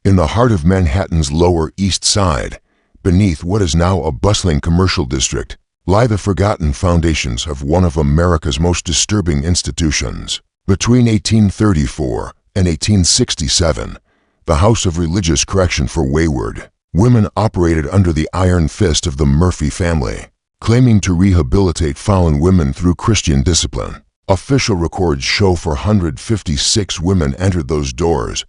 In the heart of Manhattan's Lower East Side, beneath what is now a bustling commercial district, lie the forgotten foundations of one of America's most disturbing institutions. Between 1834 and 1867, the House of Religious Correction for Wayward Women operated under the iron fist of the Murphy family, claiming to rehabilitate fallen women through Christian discipline. Official records show 456 women entered those doors.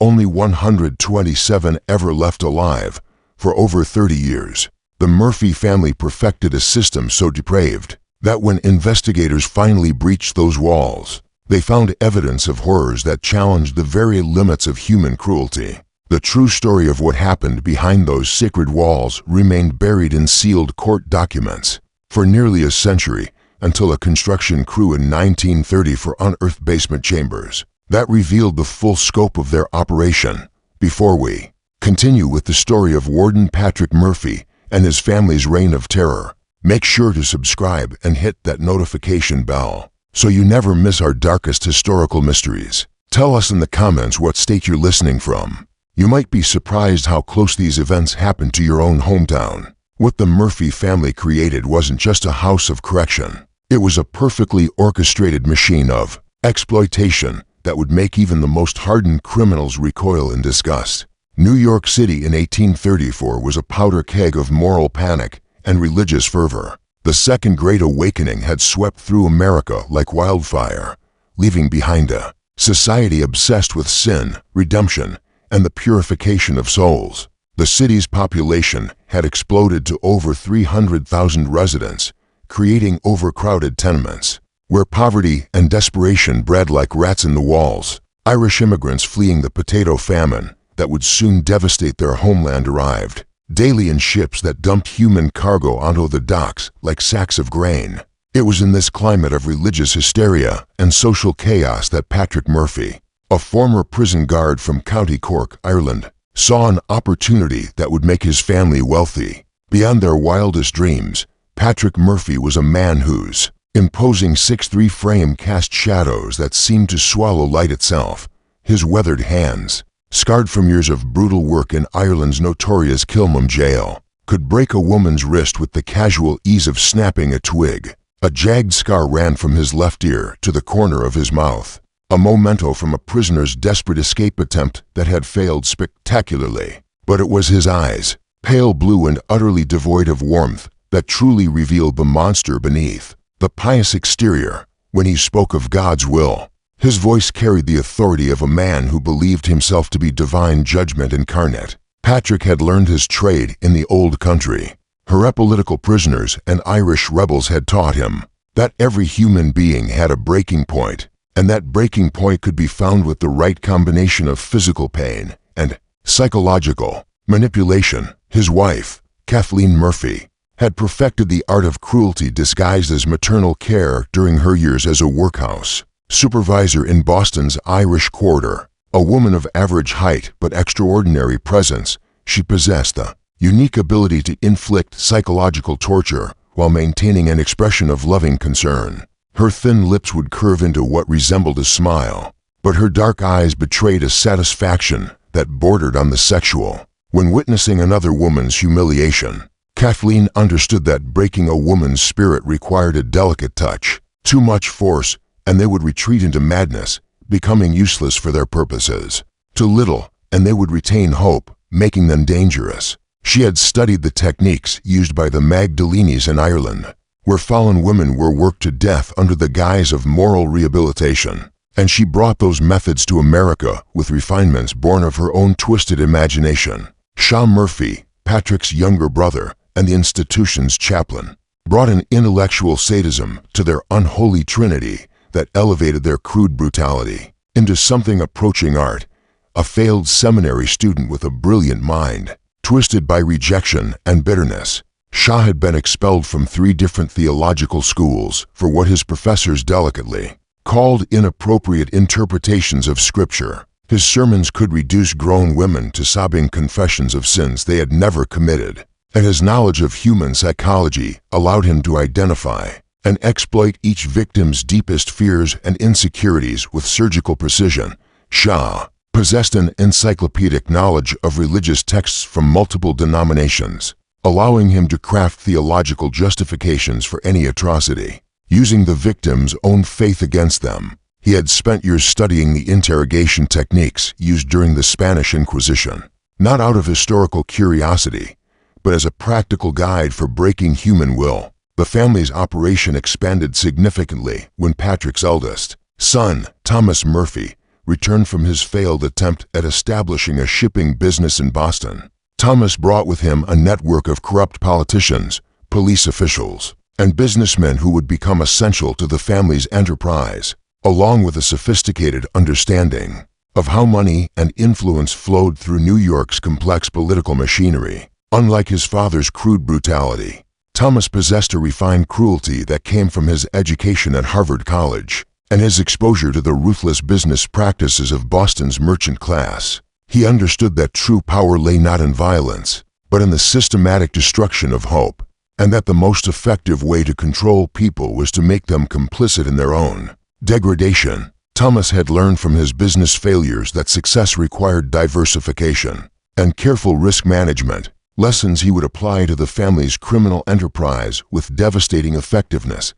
Only 127 ever left alive. For over 30 years, the Murphy family perfected a system so depraved that when investigators finally breached those walls, they found evidence of horrors that challenged the very limits of human cruelty. The true story of what happened behind those sacred walls remained buried in sealed court documents for nearly a century, until a construction crew in 1930 unearthed basement chambers that revealed the full scope of their operation. Before we continue with the story of Warden Patrick Murphy and his family's reign of terror, make sure to subscribe and hit that notification bell so you never miss our darkest historical mysteries. Tell us in the comments what state you're listening from. You might be surprised how close these events happened to your own hometown. What the Murphy family created wasn't just a house of correction. It was a perfectly orchestrated machine of exploitation that would make even the most hardened criminals recoil in disgust. New York City in 1834 was a powder keg of moral panic and religious fervor. The Second Great Awakening had swept through America like wildfire, leaving behind a society obsessed with sin, redemption, and the purification of souls. The city's population had exploded to over 300,000 residents, creating overcrowded tenements, where poverty and desperation bred like rats in the walls. Irish immigrants fleeing the potato famine that would soon devastate their homeland arrived, daily in ships that dumped human cargo onto the docks like sacks of grain. It was in this climate of religious hysteria and social chaos that Patrick Murphy, a former prison guard from County Cork, Ireland, saw an opportunity that would make his family wealthy. Beyond their wildest dreams, Patrick Murphy was a man whose imposing 6'3" frame cast shadows that seemed to swallow light itself. His weathered hands, scarred from years of brutal work in Ireland's notorious Kilmum jail, could break a woman's wrist with the casual ease of snapping a twig. A jagged scar ran from his left ear to the corner of his mouth, a memento from a prisoner's desperate escape attempt that had failed spectacularly. But it was his eyes, pale blue and utterly devoid of warmth, that truly revealed the monster beneath. The pious exterior, when he spoke of God's will, his voice carried the authority of a man who believed himself to be divine judgment incarnate. Patrick had learned his trade in the old country. Political prisoners and Irish rebels had taught him that every human being had a breaking point, and that breaking point could be found with the right combination of physical pain and psychological manipulation. His wife, Kathleen Murphy, had perfected the art of cruelty disguised as maternal care during her years as a workhouse supervisor in Boston's Irish Quarter. A woman of average height but extraordinary presence, she possessed the unique ability to inflict psychological torture while maintaining an expression of loving concern. Her thin lips would curve into what resembled a smile, but her dark eyes betrayed a satisfaction that bordered on the sexual. When witnessing another woman's humiliation, Kathleen understood that breaking a woman's spirit required a delicate touch. Too much force, and they would retreat into madness, becoming useless for their purposes. Too little, and they would retain hope, making them dangerous. She had studied the techniques used by the Magdalenes in Ireland, where fallen women were worked to death under the guise of moral rehabilitation, and she brought those methods to America with refinements born of her own twisted imagination. Shaw Murphy, Patrick's younger brother and the institution's chaplain, brought an intellectual sadism to their unholy trinity that elevated their crude brutality into something approaching art. A failed seminary student with a brilliant mind, twisted by rejection and bitterness, Shaw had been expelled from 3 different theological schools for what his professors delicately called inappropriate interpretations of Scripture. His sermons could reduce grown women to sobbing confessions of sins they had never committed, and his knowledge of human psychology allowed him to identify and exploit each victim's deepest fears and insecurities with surgical precision. Shaw possessed an encyclopedic knowledge of religious texts from multiple denominations, allowing him to craft theological justifications for any atrocity, using the victim's own faith against them. He had spent years studying the interrogation techniques used during the Spanish Inquisition, not out of historical curiosity, but as a practical guide for breaking human will. The family's operation expanded significantly when Patrick's eldest son, Thomas Murphy, returned from his failed attempt at establishing a shipping business in Boston. Thomas brought with him a network of corrupt politicians, police officials, and businessmen who would become essential to the family's enterprise, along with a sophisticated understanding of how money and influence flowed through New York's complex political machinery. Unlike his father's crude brutality, Thomas possessed a refined cruelty that came from his education at Harvard College and his exposure to the ruthless business practices of Boston's merchant class. He understood that true power lay not in violence, but in the systematic destruction of hope, and that the most effective way to control people was to make them complicit in their own degradation. Thomas had learned from his business failures that success required diversification and careful risk management, lessons he would apply to the family's criminal enterprise with devastating effectiveness.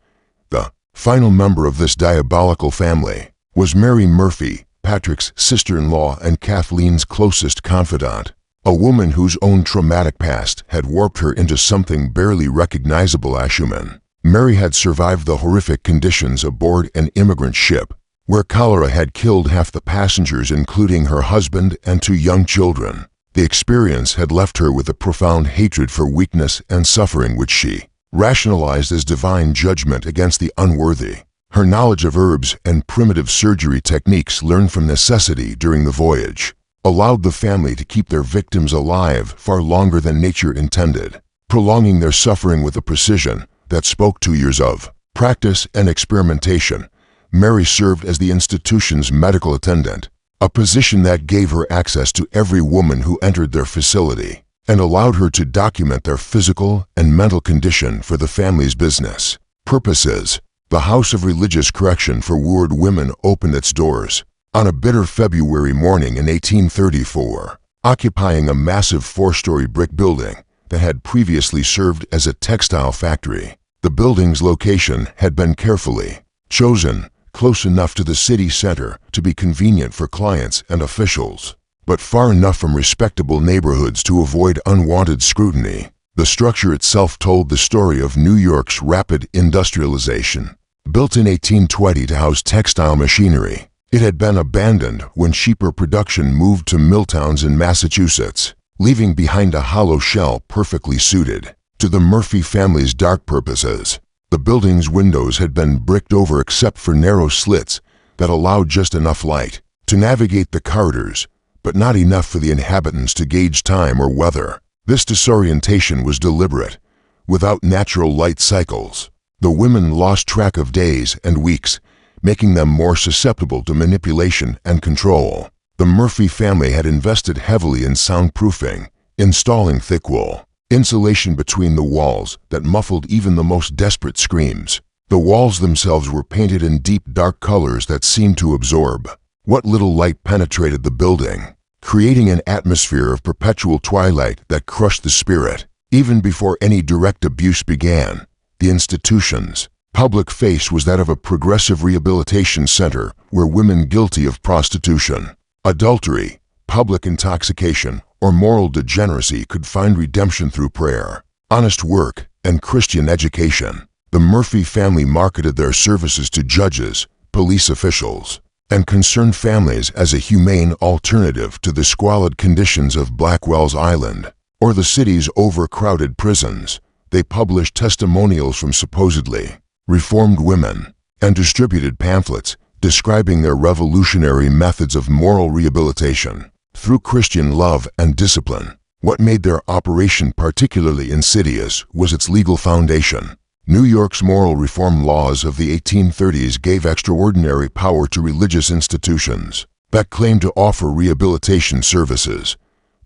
The final member of this diabolical family was Mary Murphy, Patrick's sister-in-law and Kathleen's closest confidant, a woman whose own traumatic past had warped her into something barely recognizable as human. Mary had survived the horrific conditions aboard an immigrant ship, where cholera had killed half the passengers, including her husband and 2 young children. The experience had left her with a profound hatred for weakness and suffering, which she rationalized as divine judgment against the unworthy. Her knowledge of herbs and primitive surgery techniques learned from necessity during the voyage allowed the family to keep their victims alive far longer than nature intended, prolonging their suffering with a precision that spoke to years of practice and experimentation. Mary served as the institution's medical attendant, a position that gave her access to every woman who entered their facility and allowed her to document their physical and mental condition for the family's business purposes. The House of Religious Correction for Wooed Women opened its doors on a bitter February morning in 1834, occupying a massive 4-story brick building that had previously served as a textile factory. The building's location had been carefully chosen, close enough to the city center to be convenient for clients and officials, but far enough from respectable neighborhoods to avoid unwanted scrutiny. The structure itself told the story of New York's rapid industrialization. Built in 1820 to house textile machinery, it had been abandoned when cheaper production moved to mill towns in Massachusetts, leaving behind a hollow shell perfectly suited to the Murphy family's dark purposes. The building's windows had been bricked over except for narrow slits that allowed just enough light to navigate the corridors, but not enough for the inhabitants to gauge time or weather. This disorientation was deliberate. Without natural light cycles, the women lost track of days and weeks, making them more susceptible to manipulation and control. The Murphy family had invested heavily in soundproofing, installing thick wool insulation between the walls that muffled even the most desperate screams. The walls themselves were painted in deep dark colors that seemed to absorb what little light penetrated the building, creating an atmosphere of perpetual twilight that crushed the spirit. Even before any direct abuse began, the institution's public face was that of a progressive rehabilitation center where women guilty of prostitution, adultery, public intoxication, or moral degeneracy could find redemption through prayer, honest work, and Christian education. The Murphy family marketed their services to judges, police officials, and concerned families as a humane alternative to the squalid conditions of Blackwell's Island or the city's overcrowded prisons. They published testimonials from supposedly reformed women and distributed pamphlets describing their revolutionary methods of moral rehabilitation through Christian love and discipline. What made their operation particularly insidious was its legal foundation. New York's moral reform laws of the 1830s gave extraordinary power to religious institutions that claimed to offer rehabilitation services.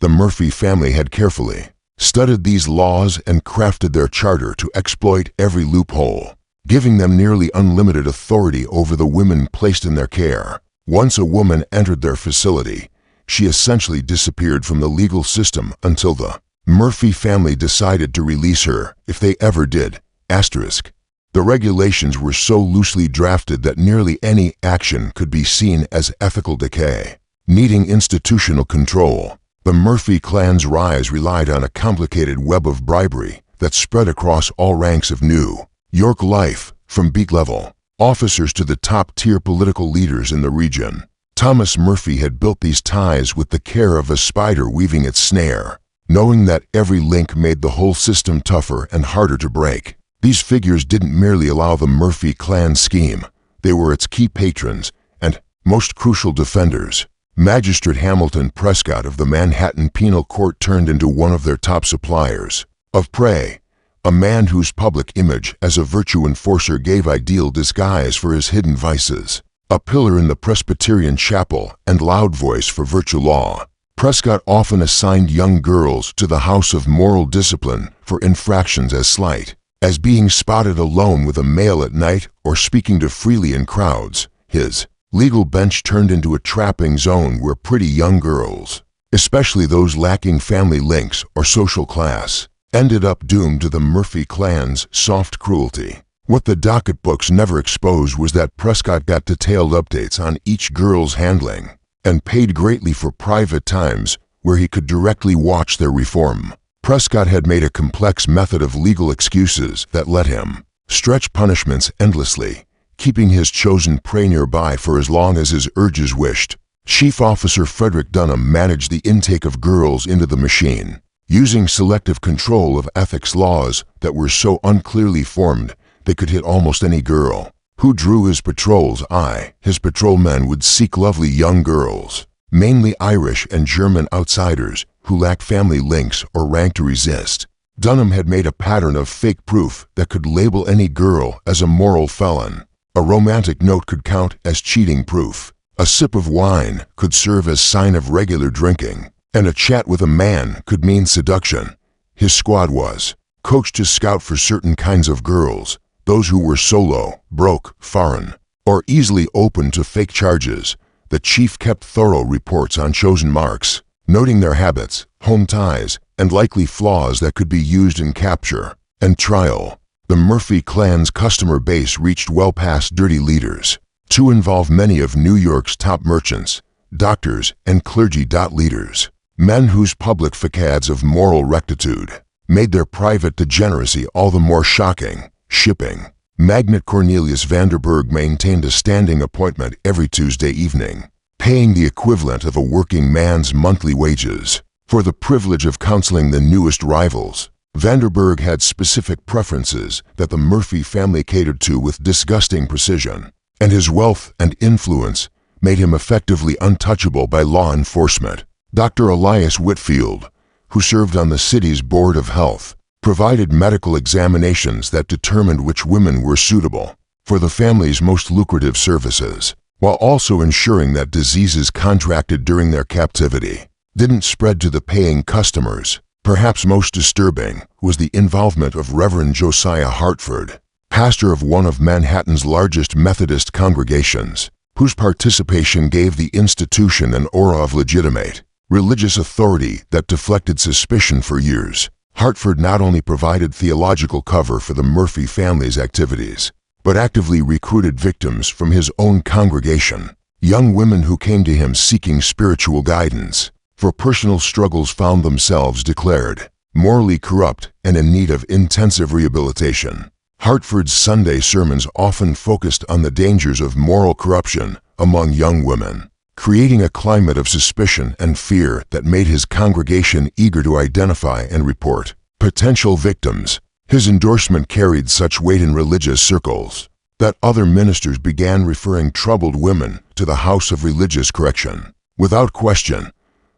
The Murphy family had carefully studied these laws and crafted their charter to exploit every loophole, giving them nearly unlimited authority over the women placed in their care. Once a woman entered their facility, she essentially disappeared from the legal system until the Murphy family decided to release her, if they ever did. Asterisk. The regulations were so loosely drafted that nearly any action could be seen as ethical decay. Needing institutional control, the Murphy clan's rise relied on a complicated web of bribery that spread across all ranks of New York life, from beat-level officers to the top-tier political leaders in the region. Thomas Murphy had built these ties with the care of a spider weaving its snare, knowing that every link made the whole system tougher and harder to break. These figures didn't merely allow the Murphy clan scheme, they were its key patrons and most crucial defenders. Magistrate Hamilton Prescott of the Manhattan Penal Court turned into one of their top suppliers of prey, a man whose public image as a virtue enforcer gave ideal disguise for his hidden vices. A pillar in the Presbyterian chapel and loud voice for virtue law, Prescott often assigned young girls to the house of moral discipline for infractions as slight as being spotted alone with a male at night or speaking to freely in crowds. His legal bench turned into a trapping zone where pretty young girls, especially those lacking family links or social class, ended up doomed to the Murphy clan's soft cruelty. What the docket books never exposed was that Prescott got detailed updates on each girl's handling and paid greatly for private times where he could directly watch their reform. Prescott had made a complex method of legal excuses that let him stretch punishments endlessly, keeping his chosen prey nearby for as long as his urges wished. Chief Officer Frederick Dunham managed the intake of girls into the machine, using selective control of ethics laws that were so unclearly formed they could hit almost any girl who drew his patrol's eye. His patrolmen would seek lovely young girls, mainly Irish and German outsiders who lacked family links or rank to resist. Dunham had made a pattern of fake proof that could label any girl as a moral felon. A romantic note could count as cheating proof. A sip of wine could serve as sign of regular drinking, and a chat with a man could mean seduction. His squad was coached to scout for certain kinds of girls, those who were solo, broke, foreign, or easily open to fake charges. The chief kept thorough reports on chosen marks, noting their habits, home ties, and likely flaws that could be used in capture and trial. The Murphy clan's customer base reached well past dirty leaders to involve many of New York's top merchants, doctors, and clergy. Leaders, men whose public facades of moral rectitude made their private degeneracy all the more shocking. Shipping magnate Cornelius Vanderburg maintained a standing appointment every Tuesday evening, paying the equivalent of a working man's monthly wages for the privilege of counseling the newest rivals. Vanderburg had specific preferences that the Murphy family catered to with disgusting precision, and his wealth and influence made him effectively untouchable by law enforcement. Dr. Elias Whitfield, who served on the city's Board of Health, provided medical examinations that determined which women were suitable for the family's most lucrative services, while also ensuring that diseases contracted during their captivity didn't spread to the paying customers. Perhaps most disturbing was the involvement of Reverend Josiah Hartford, pastor of one of Manhattan's largest Methodist congregations, whose participation gave the institution an aura of legitimate religious authority that deflected suspicion for years. Hartford not only provided theological cover for the Murphy family's activities, but actively recruited victims from his own congregation, young women who came to him seeking spiritual guidance, for personal struggles found themselves declared morally corrupt and in need of intensive rehabilitation. Hartford's Sunday sermons often focused on the dangers of moral corruption among young women, creating a climate of suspicion and fear that made his congregation eager to identify and report potential victims. His endorsement carried such weight in religious circles that other ministers began referring troubled women to the House of Religious Correction. Without question,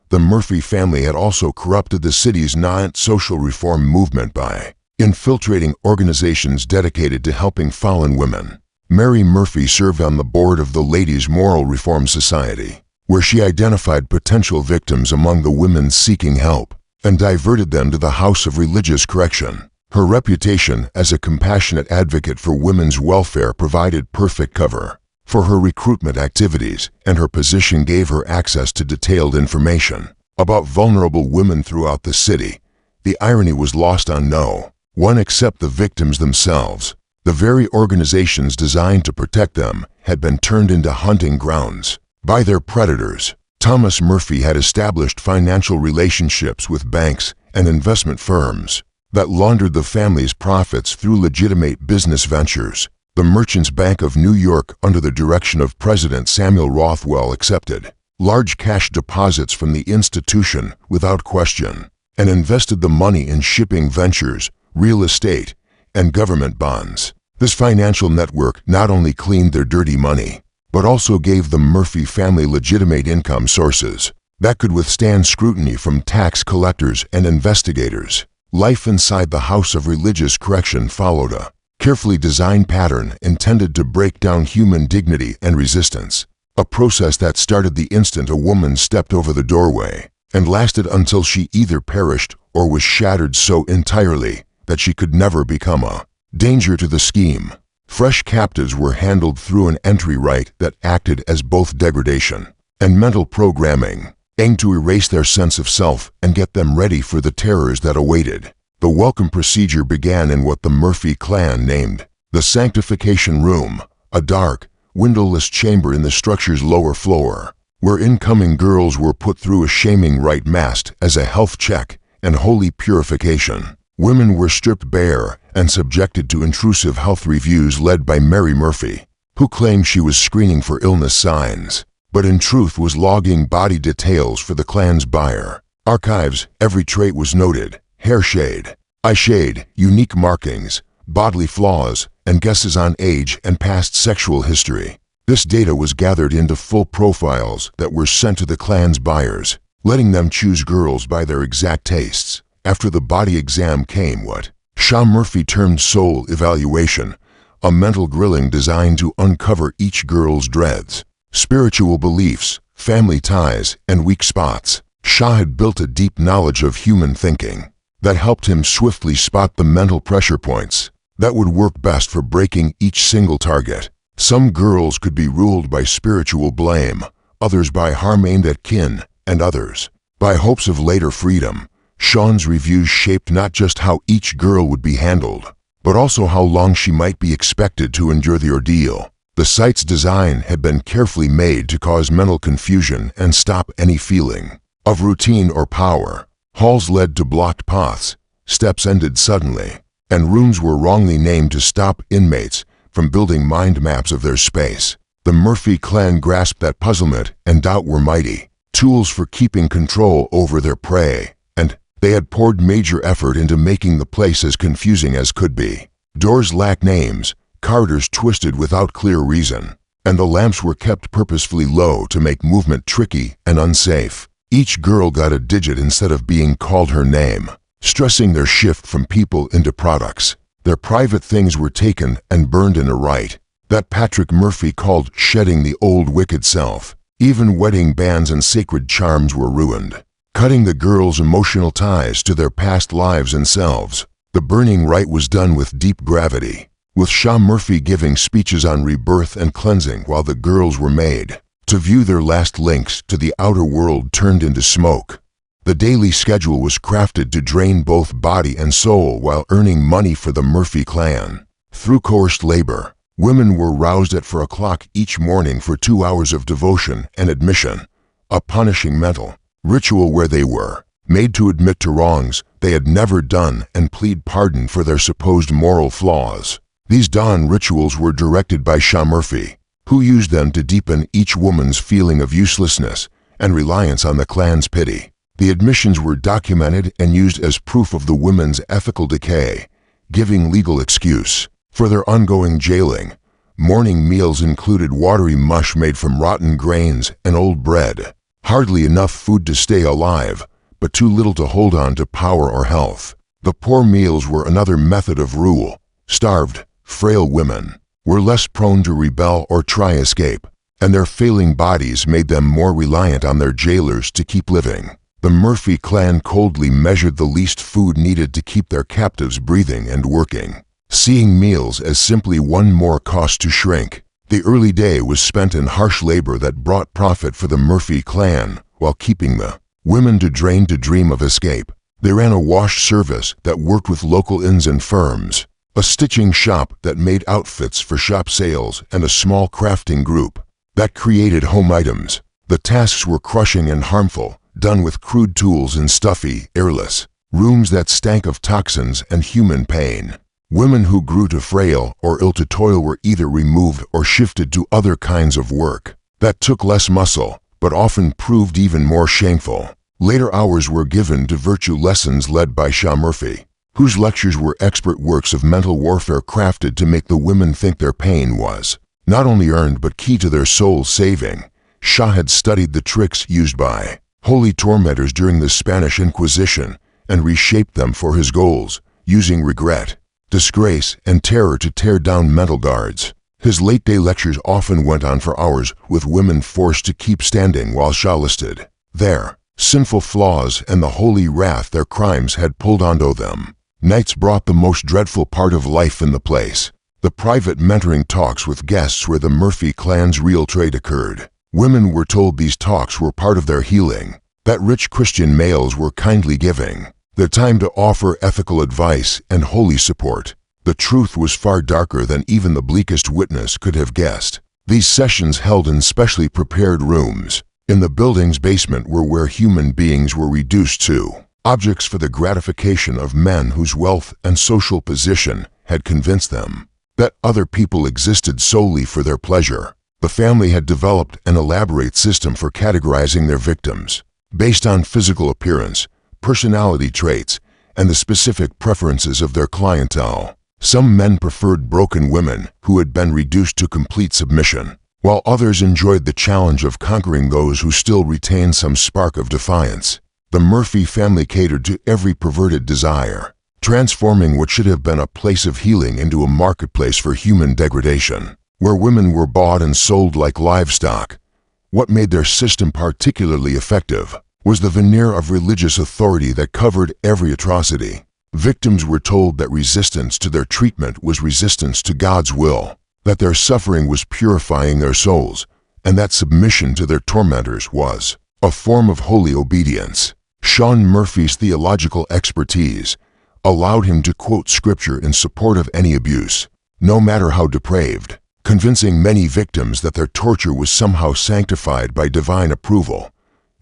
the Murphy family had also corrupted the city's non-social reform movement by infiltrating organizations dedicated to helping fallen women. Mary Murphy served on the board of the Ladies' Moral Reform Society, where she identified potential victims among the women seeking help and diverted them to the House of Religious Correction. Her reputation as a compassionate advocate for women's welfare provided perfect cover for her recruitment activities, and her position gave her access to detailed information about vulnerable women throughout the city. The irony was lost on no one except the victims themselves. The very organizations designed to protect them had been turned into hunting grounds by their predators. Thomas Murphy had established financial relationships with banks and investment firms that laundered the family's profits through legitimate business ventures. The Merchants Bank of New York, under the direction of President Samuel Rothwell, accepted large cash deposits from the institution without question and invested the money in shipping ventures, real estate, and government bonds. This financial network not only cleaned their dirty money, but also gave the Murphy family legitimate income sources that could withstand scrutiny from tax collectors and investigators. Life inside the House of Religious Correction followed a carefully designed pattern intended to break down human dignity and resistance, a process that started the instant a woman stepped over the doorway and lasted until she either perished or was shattered so entirely that she could never become a danger to the scheme. Fresh captives were handled through an entry rite that acted as both degradation and mental programming, aimed to erase their sense of self and get them ready for the terrors that awaited. The welcome procedure began in what the Murphy clan named the Sanctification Room, a dark, windowless chamber in the structure's lower floor, where incoming girls were put through a shaming rite masked as a health check and holy purification. Women were stripped bare and subjected to intrusive health reviews led by Mary Murphy, who claimed she was screening for illness signs, but in truth was logging body details for the clan's buyer archives. Every trait was noted: hair shade, eye shade, unique markings, bodily flaws, and guesses on age and past sexual history. This data was gathered into full profiles that were sent to the clan's buyers, letting them choose girls by their exact tastes. After the body exam came what Shaw Murphy termed soul evaluation, a mental grilling designed to uncover each girl's dreads, spiritual beliefs, family ties, and weak spots. Shaw had built a deep knowledge of human thinking that helped him swiftly spot the mental pressure points that would work best for breaking each single target. Some girls could be ruled by spiritual blame, others by harm aimed at kin, and others by hopes of later freedom. Sean's reviews shaped not just how each girl would be handled, but also how long she might be expected to endure the ordeal. The site's design had been carefully made to cause mental confusion and stop any feeling of routine or power. Halls led to blocked paths, steps ended suddenly, and rooms were wrongly named to stop inmates from building mind maps of their space. The Murphy clan grasped that puzzlement and doubt were mighty tools for keeping control over their prey, and they had poured major effort into making the place as confusing as could be. Doors lacked names, corridors twisted without clear reason, and the lamps were kept purposefully low to make movement tricky and unsafe. Each girl got a digit instead of being called her name, stressing their shift from people into products. Their private things were taken and burned in a rite that Patrick Murphy called shedding the old wicked self. Even wedding bands and sacred charms were ruined, cutting the girls' emotional ties to their past lives and selves. The burning rite was done with deep gravity, with Shaw Murphy giving speeches on rebirth and cleansing while the girls were made to view their last links to the outer world turned into smoke. The daily schedule was crafted to drain both body and soul while earning money for the Murphy clan. Through coerced labor, women were roused at 4 o'clock each morning for 2 hours of devotion and admission, a punishing mental ritual where they were made to admit to wrongs they had never done and plead pardon for their supposed moral flaws. These dawn rituals were directed by Shaw Murphy, who used them to deepen each woman's feeling of uselessness and reliance on the clan's pity. The admissions were documented and used as proof of the women's ethical decay, giving legal excuse for their ongoing jailing. Morning meals included watery mush made from rotten grains and old bread, hardly enough food to stay alive, but too little to hold on to power or health. The poor meals were another method of rule. Starved, frail women were less prone to rebel or try escape, and their failing bodies made them more reliant on their jailers to keep living. The Murphy clan coldly measured the least food needed to keep their captives breathing and working, seeing meals as simply one more cost to shrink. The early day was spent in harsh labor that brought profit for the Murphy clan, while keeping the women to dream of escape. They ran a wash service that worked with local inns and firms, a stitching shop that made outfits for shop sales, and a small crafting group that created home items. The tasks were crushing and harmful, done with crude tools in stuffy, airless rooms that stank of toxins and human pain. Women who grew too frail or ill to toil were either removed or shifted to other kinds of work that took less muscle, but often proved even more shameful. Later hours were given to virtue lessons led by Shah Murphy, whose lectures were expert works of mental warfare crafted to make the women think their pain was not only earned but key to their soul's saving. Shah had studied the tricks used by holy tormentors during the Spanish Inquisition and reshaped them for his goals, using regret, disgrace, and terror to tear down mental guards. His late-day lectures often went on for hours, with women forced to keep standing while Shah listed their sinful flaws and the holy wrath their crimes had pulled onto them. Nights brought the most dreadful part of life in the place, the private mentoring talks with guests where the Murphy clan's real trade occurred. Women were told these talks were part of their healing, that rich Christian males were kindly giving their time to offer ethical advice and holy support. The truth was far darker than even the bleakest witness could have guessed. These sessions, held in specially prepared rooms in the building's basement, were where human beings were reduced to objects for the gratification of men whose wealth and social position had convinced them that other people existed solely for their pleasure. The family had developed an elaborate system for categorizing their victims based on physical appearance, personality traits, and the specific preferences of their clientele. Some men preferred broken women who had been reduced to complete submission, while others enjoyed the challenge of conquering those who still retained some spark of defiance. The Murphy family catered to every perverted desire, transforming what should have been a place of healing into a marketplace for human degradation, where women were bought and sold like livestock. What made their system particularly effective was the veneer of religious authority that covered every atrocity. Victims were told that resistance to their treatment was resistance to God's will, that their suffering was purifying their souls, and that submission to their tormentors was a form of holy obedience. Sean Murphy's theological expertise allowed him to quote scripture in support of any abuse, no matter how depraved, convincing many victims that their torture was somehow sanctified by divine approval.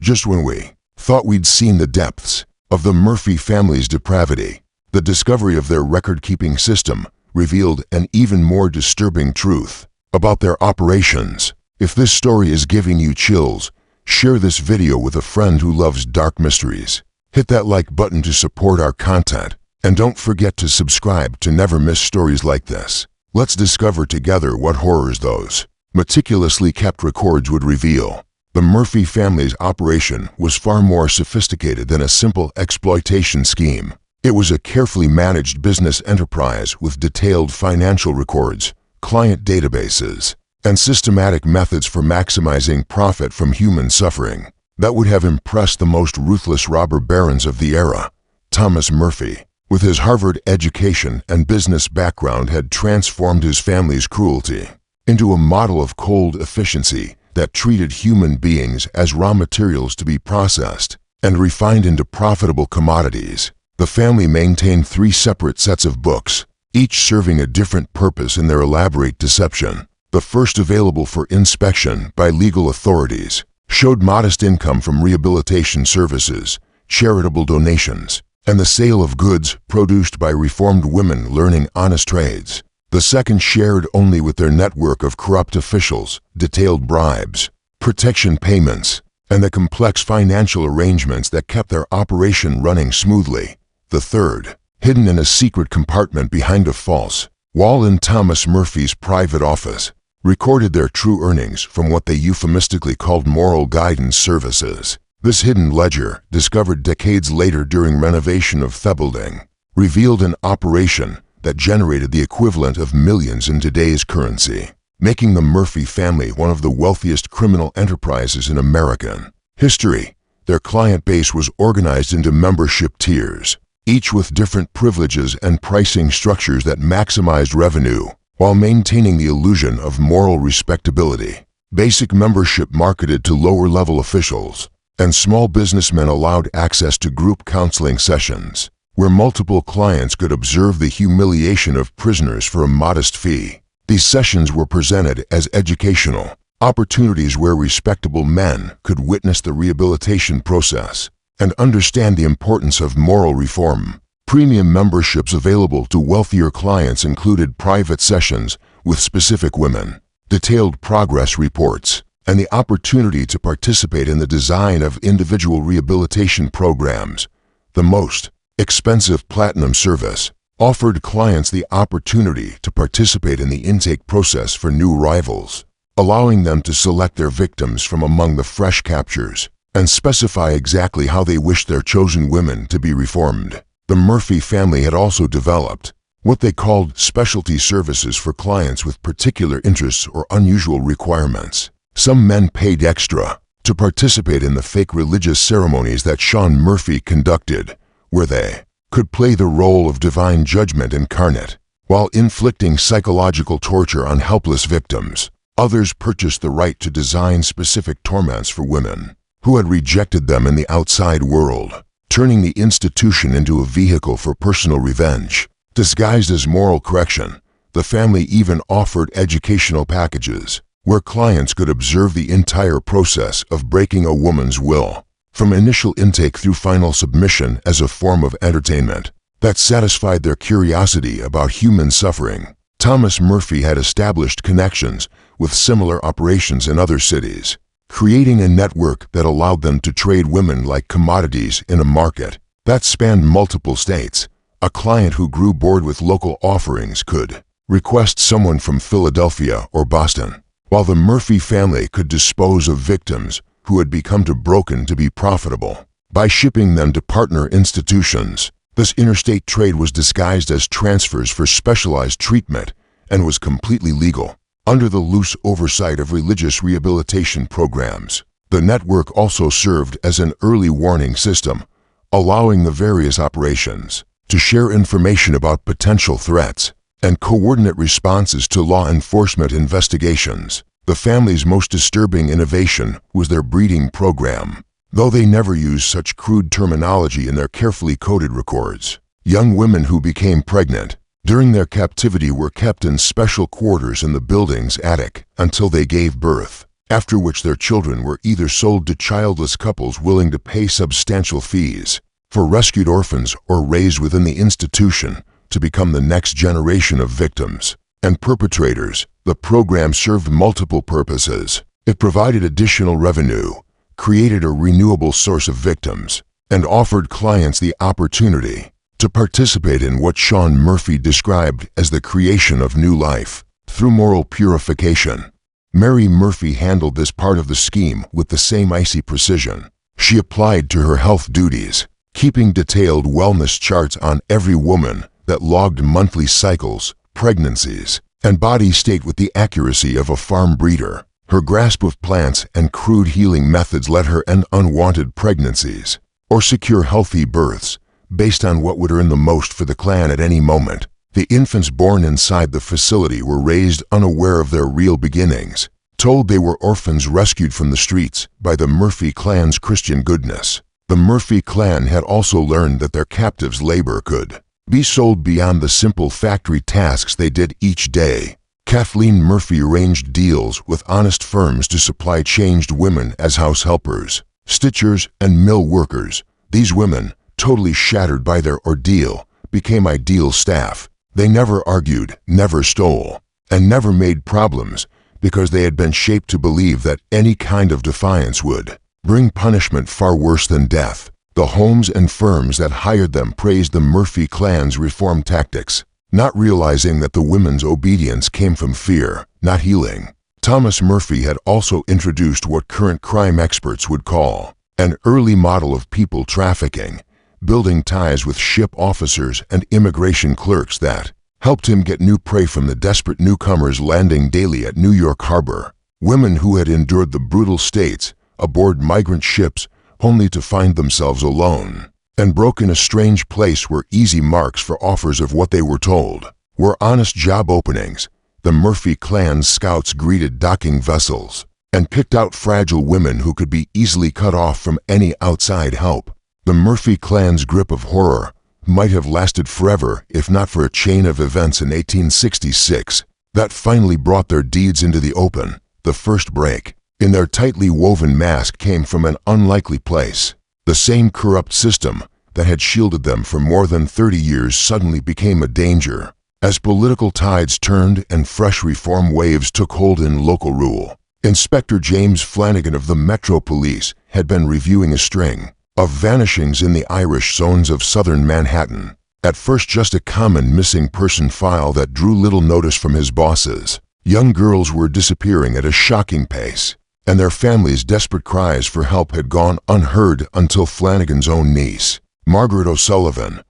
Just when we thought we'd seen the depths of the Murphy family's depravity, the discovery of their record-keeping system revealed an even more disturbing truth about their operations. If this story is giving you chills, share this video with a friend who loves dark mysteries. Hit that like button to support our content, and don't forget to subscribe to never miss stories like this. Let's discover together what horrors those meticulously kept records would reveal. The Murphy family's operation was far more sophisticated than a simple exploitation scheme. It was a carefully managed business enterprise with detailed financial records, client databases, and systematic methods for maximizing profit from human suffering that would have impressed the most ruthless robber barons of the era. Thomas Murphy, with his Harvard education and business background, had transformed his family's cruelty into a model of cold efficiency that treated human beings as raw materials to be processed and refined into profitable commodities. The family maintained 3 separate sets of books, each serving a different purpose in their elaborate deception. The first, available for inspection by legal authorities, showed modest income from rehabilitation services, charitable donations, and the sale of goods produced by reformed women learning honest trades. The second shared only with their network of corrupt officials, detailed bribes, protection payments, and the complex financial arrangements that kept their operation running smoothly. The third, hidden in a secret compartment behind a false wall in Thomas Murphy's private office, recorded their true earnings from what they euphemistically called moral guidance services. This hidden ledger, discovered decades later during renovation of the building, revealed an operation that generated the equivalent of millions in today's currency, making the Murphy family one of the wealthiest criminal enterprises in American history. Their client base was organized into membership tiers, each with different privileges and pricing structures that maximized revenue. while maintaining the illusion of moral respectability. Basic membership marketed to lower-level officials, and small businessmen allowed access to group counseling sessions, where multiple clients could observe the humiliation of prisoners for a modest fee. These sessions were presented as educational opportunities where respectable men could witness the rehabilitation process and understand the importance of moral reform. Premium memberships available to wealthier clients included private sessions with specific women, detailed progress reports, and the opportunity to participate in the design of individual rehabilitation programs. The most expensive platinum service offered clients the opportunity to participate in the intake process for new arrivals, allowing them to select their victims from among the fresh captures and specify exactly how they wished their chosen women to be reformed. The Murphy family had also developed what they called specialty services for clients with particular interests or unusual requirements. Some men paid extra to participate in the fake religious ceremonies that Sean Murphy conducted, where they could play the role of divine judgment incarnate while inflicting psychological torture on helpless victims. Others purchased the right to design specific torments for women who had rejected them in the outside world, turning the institution into a vehicle for personal revenge. Disguised as moral correction, the family even offered educational packages where clients could observe the entire process of breaking a woman's will, from initial intake through final submission, as a form of entertainment that satisfied their curiosity about human suffering. Thomas Murphy had established connections with similar operations in other cities, creating a network that allowed them to trade women like commodities in a market that spanned multiple states. A client who grew bored with local offerings could request someone from Philadelphia or Boston, while the Murphy family could dispose of victims who had become too broken to be profitable by shipping them to partner institutions. This interstate trade was disguised as transfers for specialized treatment and was completely legal under the loose oversight of religious rehabilitation programs. The network also served as an early warning system, allowing the various operations to share information about potential threats and coordinate responses to law enforcement investigations. The family's most disturbing innovation was their breeding program, though they never used such crude terminology in their carefully coded records. Young women who became pregnant during their captivity were kept in special quarters in the building's attic until they gave birth, after which their children were either sold to childless couples willing to pay substantial fees for rescued orphans or raised within the institution to become the next generation of victims and perpetrators. The program served multiple purposes. It provided additional revenue, created a renewable source of victims, and offered clients the opportunity to participate in what Sean Murphy described as the creation of new life through moral purification. Mary Murphy handled this part of the scheme with the same icy precision. She applied to her health duties, keeping detailed wellness charts on every woman that logged monthly cycles, pregnancies, and body state with the accuracy of a farm breeder. Her grasp of plants and crude healing methods let her end unwanted pregnancies or secure healthy births based on what would earn the most for the clan at any moment. The infants born inside the facility were raised unaware of their real beginnings, told they were orphans rescued from the streets by the Murphy clan's Christian goodness. The Murphy clan had also learned that their captives' labor could be sold beyond the simple factory tasks they did each day. Kathleen Murphy arranged deals with honest firms to supply changed women as house helpers, stitchers, and mill workers. These women, totally shattered by their ordeal, became ideal staff. They never argued, never stole, and never made problems because they had been shaped to believe that any kind of defiance would bring punishment far worse than death. The homes and firms that hired them praised the Murphy clan's reform tactics, not realizing that the women's obedience came from fear, not healing. Thomas Murphy had also introduced what current crime experts would call an early model of people trafficking, building ties with ship officers and immigration clerks that helped him get new prey from the desperate newcomers landing daily at New York Harbor. Women who had endured the brutal states aboard migrant ships only to find themselves alone and broke in a strange place were easy marks for offers of what they were told were honest job openings the Murphy clan's scouts greeted docking vessels and picked out fragile women who could be easily cut off from any outside help. The Murphy clan's grip of horror might have lasted forever if not for a chain of events in 1866 that finally brought their deeds into the open. The first break in their tightly woven mask came from an unlikely place. The same corrupt system that had shielded them for more than 30 years suddenly became a danger as political tides turned and fresh reform waves took hold in local rule. Inspector James Flanagan of the Metro Police had been reviewing a string of vanishings in the Irish zones of southern Manhattan. At first just a common missing person file that drew little notice from his bosses. Young girls were disappearing at a shocking pace, and their families' desperate cries for help had gone unheard until Flanagan's own niece, Margaret O'Sullivan,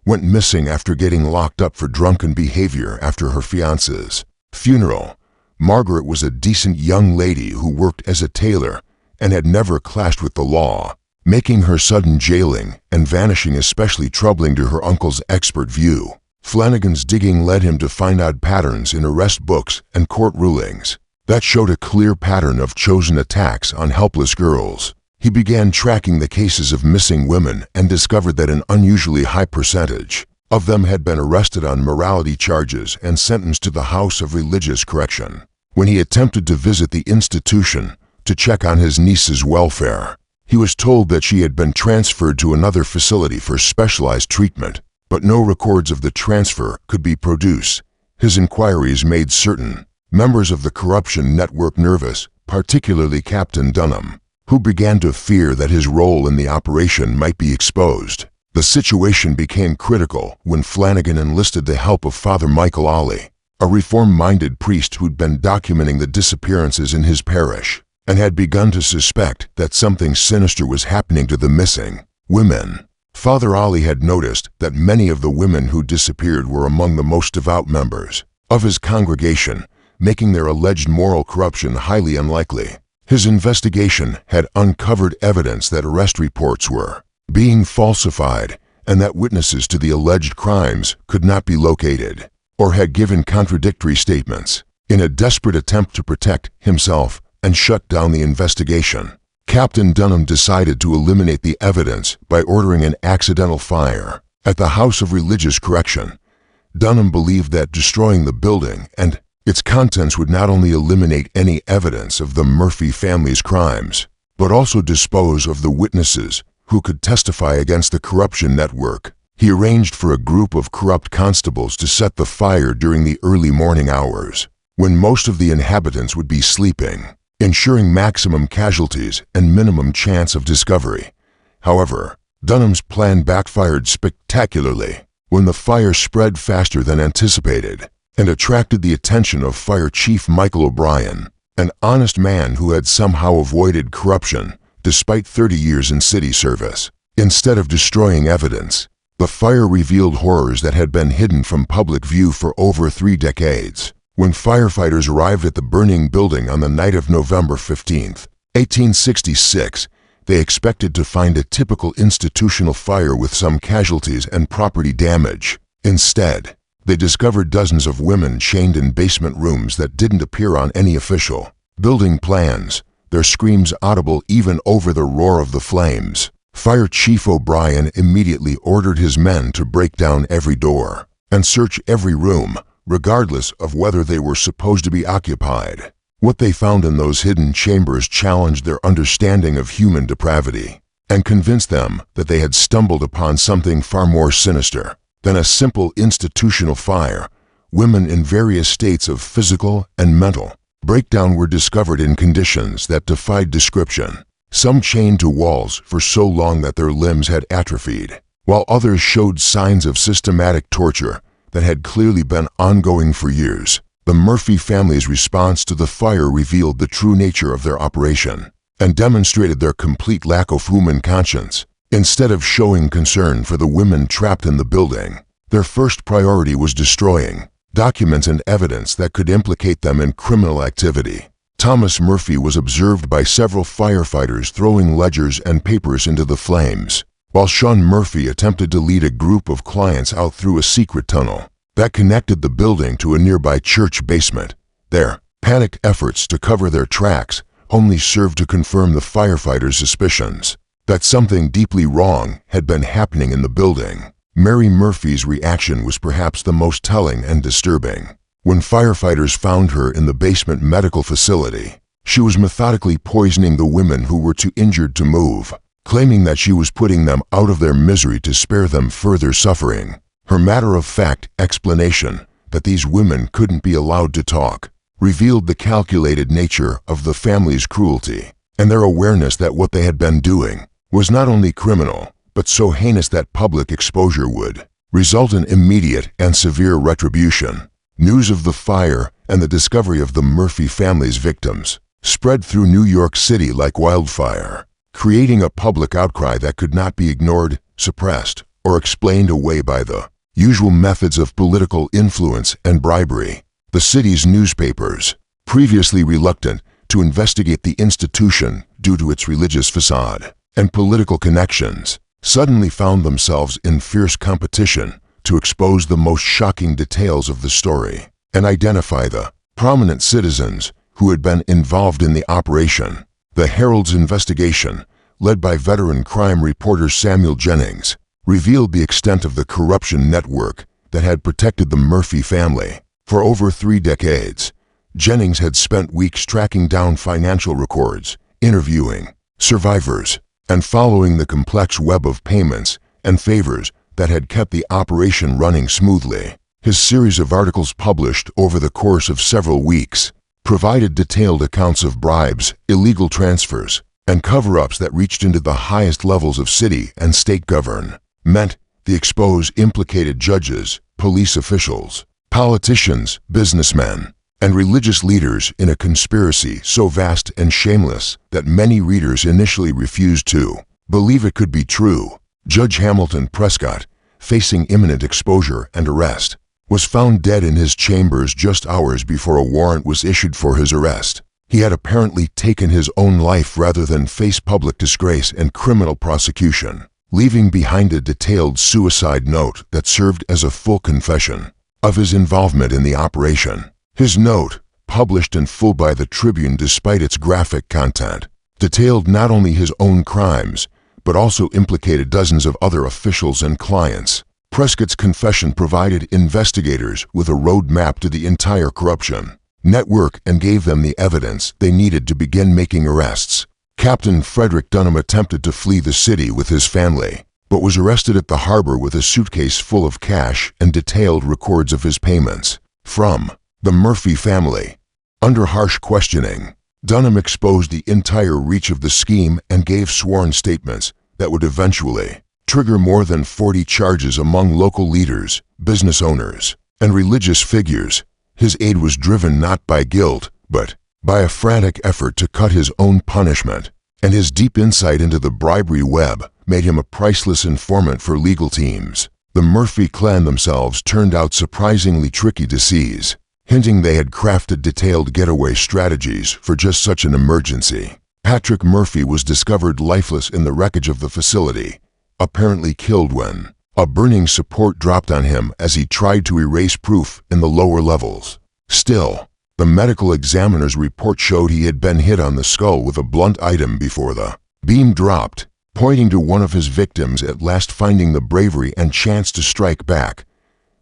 went missing after getting locked up for drunken behavior after her fiance's funeral. Margaret was a decent young lady who worked as a tailor and had never clashed with the law, making her sudden jailing and vanishing especially troubling to her uncle's expert view. Flanagan's digging led him to find odd patterns in arrest books and court rulings that showed a clear pattern of chosen attacks on helpless girls. He began tracking the cases of missing women and discovered that an unusually high percentage of them had been arrested on morality charges and sentenced to the House of Religious Correction. When he attempted to visit the institution to check on his niece's welfare, he was told that she had been transferred to another facility for specialized treatment, but no records of the transfer could be produced. His inquiries made certain members of the corruption network nervous, particularly Captain Dunham, who began to fear that his role in the operation might be exposed. The situation became critical when Flanagan enlisted the help of Father Michael Ollie, a reform-minded priest who'd been documenting the disappearances in his parish and had begun to suspect that something sinister was happening to the missing women. Father Ollie had noticed that many of the women who disappeared were among the most devout members of his congregation, making their alleged moral corruption highly unlikely. His investigation had uncovered evidence that arrest reports were being falsified and that witnesses to the alleged crimes could not be located or had given contradictory statements. In a desperate attempt to protect himself and shut down the investigation, Captain Dunham decided to eliminate the evidence by ordering an accidental fire at the House of Religious Correction. Dunham believed that destroying the building and its contents would not only eliminate any evidence of the Murphy family's crimes, but also dispose of the witnesses who could testify against the corruption network. He arranged for a group of corrupt constables to set the fire during the early morning hours, when most of the inhabitants would be sleeping, ensuring maximum casualties and minimum chance of discovery. However, Dunham's plan backfired spectacularly when the fire spread faster than anticipated and attracted the attention of Fire Chief Michael O'Brien, an honest man who had somehow avoided corruption despite 30 years in city service. Instead of destroying evidence, the fire revealed horrors that had been hidden from public view for over 3 decades. When firefighters arrived at the burning building on the night of November 15, 1866, they expected to find a typical institutional fire with some casualties and property damage. Instead, they discovered dozens of women chained in basement rooms that didn't appear on any official building plans, their screams audible even over the roar of the flames. Fire Chief O'Brien immediately ordered his men to break down every door and search every room, regardless of whether they were supposed to be occupied. What they found in those hidden chambers challenged their understanding of human depravity and convinced them that they had stumbled upon something far more sinister than a simple institutional fire. Women in various states of physical and mental breakdown were discovered in conditions that defied description. Some chained to walls for so long that their limbs had atrophied, while others showed signs of systematic torture that had clearly been ongoing for years. The Murphy family's response to the fire revealed the true nature of their operation and demonstrated their complete lack of human conscience. Instead of showing concern for the women trapped in the building, their first priority was destroying documents and evidence that could implicate them in criminal activity. Thomas Murphy was observed by several firefighters throwing ledgers and papers into the flames, while Sean Murphy attempted to lead a group of clients out through a secret tunnel that connected the building to a nearby church basement. Their panicked efforts to cover their tracks only served to confirm the firefighters' suspicions that something deeply wrong had been happening in the building. Mary Murphy's reaction was perhaps the most telling and disturbing. When firefighters found her in the basement medical facility, she was methodically poisoning the women who were too injured to move, claiming that she was putting them out of their misery to spare them further suffering. Her matter-of-fact explanation that these women couldn't be allowed to talk revealed the calculated nature of the family's cruelty and their awareness that what they had been doing was not only criminal, but so heinous that public exposure would result in immediate and severe retribution. News of the fire and the discovery of the Murphy family's victims spread through New York City like wildfire, creating a public outcry that could not be ignored, suppressed, or explained away by the usual methods of political influence and bribery. The city's newspapers, previously reluctant to investigate the institution due to its religious facade and political connections, suddenly found themselves in fierce competition to expose the most shocking details of the story and identify the prominent citizens who had been involved in the operation. The Herald's investigation, led by veteran crime reporter Samuel Jennings, revealed the extent of the corruption network that had protected the Murphy family. For over 3 decades, Jennings had spent weeks tracking down financial records, interviewing survivors, and following the complex web of payments and favors that had kept the operation running smoothly. His series of articles published over the course of several weeks provided detailed accounts of bribes, illegal transfers, and cover-ups that reached into the highest levels of city and state government. The expose implicated judges, police officials, politicians, businessmen, and religious leaders in a conspiracy so vast and shameless that many readers initially refused to believe it could be true. Judge Hamilton Prescott, facing imminent exposure and arrest, was found dead in his chambers just hours before a warrant was issued for his arrest. He had apparently taken his own life rather than face public disgrace and criminal prosecution, leaving behind a detailed suicide note that served as a full confession of his involvement in the operation. His note, published in full by the Tribune despite its graphic content, detailed not only his own crimes, but also implicated dozens of other officials and clients. Prescott's confession provided investigators with a roadmap to the entire corruption network and gave them the evidence they needed to begin making arrests. Captain Frederick Dunham attempted to flee the city with his family, but was arrested at the harbor with a suitcase full of cash and detailed records of his payments from the Murphy family. Under harsh questioning, Dunham exposed the entire reach of the scheme and gave sworn statements that would eventually trigger more than 40 charges among local leaders, business owners, and religious figures. His aid was driven not by guilt, but by a frantic effort to cut his own punishment, and his deep insight into the bribery web made him a priceless informant for legal teams. The Murphy clan themselves turned out surprisingly tricky to seize, hinting they had crafted detailed getaway strategies for just such an emergency. Patrick Murphy was discovered lifeless in the wreckage of the facility, apparently killed when a burning support dropped on him as he tried to erase proof in the lower levels. Still, the medical examiner's report showed he had been hit on the skull with a blunt item before the beam dropped, pointing to one of his victims at last finding the bravery and chance to strike back.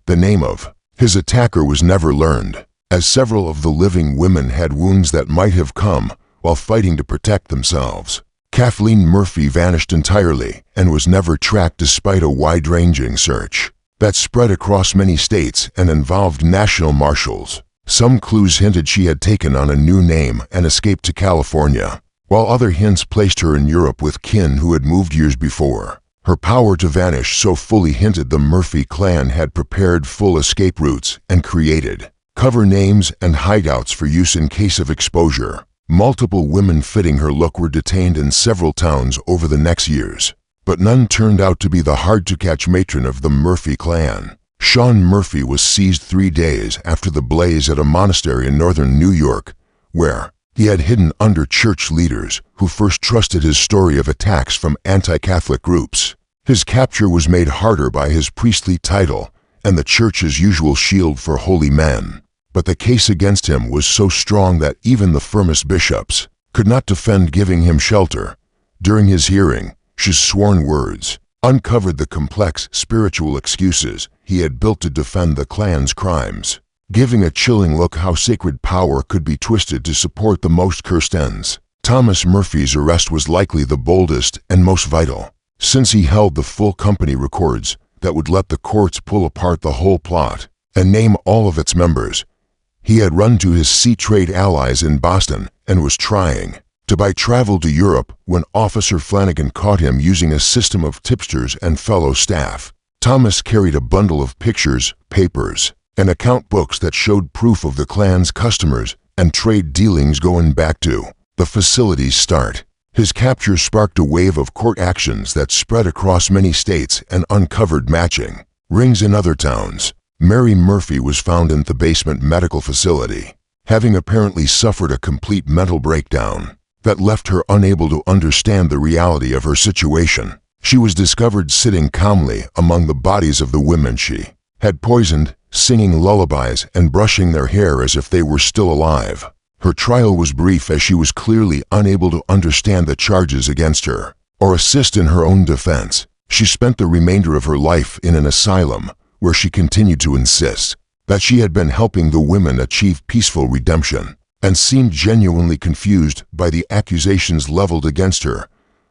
The name of his attacker was never learned, as several of the living women had wounds that might have come while fighting to protect themselves. Kathleen Murphy vanished entirely and was never tracked despite a wide-ranging search that spread across many states and involved national marshals. Some clues hinted she had taken on a new name and escaped to California, while other hints placed her in Europe with kin who had moved years before. Her power to vanish so fully hinted the Murphy clan had prepared full escape routes and created cover names and hideouts for use in case of exposure. Multiple women fitting her look were detained in several towns over the next years, but none turned out to be the hard-to-catch matron of the Murphy clan. Sean Murphy was seized 3 days after the blaze at a monastery in northern New York, where he had hidden under church leaders who first trusted his story of attacks from anti-Catholic groups. His capture was made harder by his priestly title and the church's usual shield for holy men. But the case against him was so strong that even the firmest bishops could not defend giving him shelter. During his hearing, his sworn words uncovered the complex spiritual excuses he had built to defend the clan's crimes, giving a chilling look how sacred power could be twisted to support the most cursed ends. Thomas Murphy's arrest was likely the boldest and most vital, since he held the full company records that would let the courts pull apart the whole plot and name all of its members. He had run to his sea trade allies in Boston and was trying to buy travel to Europe when Officer Flanagan caught him using a system of tipsters and fellow staff. Thomas carried a bundle of pictures, papers, and account books that showed proof of the clan's customers and trade dealings going back to the facility's start. His capture sparked a wave of court actions that spread across many states and uncovered matching rings in other towns. Mary Murphy was found in the basement medical facility, having apparently suffered a complete mental breakdown that left her unable to understand the reality of her situation. She was discovered sitting calmly among the bodies of the women she had poisoned, singing lullabies and brushing their hair as if they were still alive. Her trial was brief as she was clearly unable to understand the charges against her or assist in her own defense. She spent the remainder of her life in an asylum where she continued to insist that she had been helping the women achieve peaceful redemption and seemed genuinely confused by the accusations leveled against her.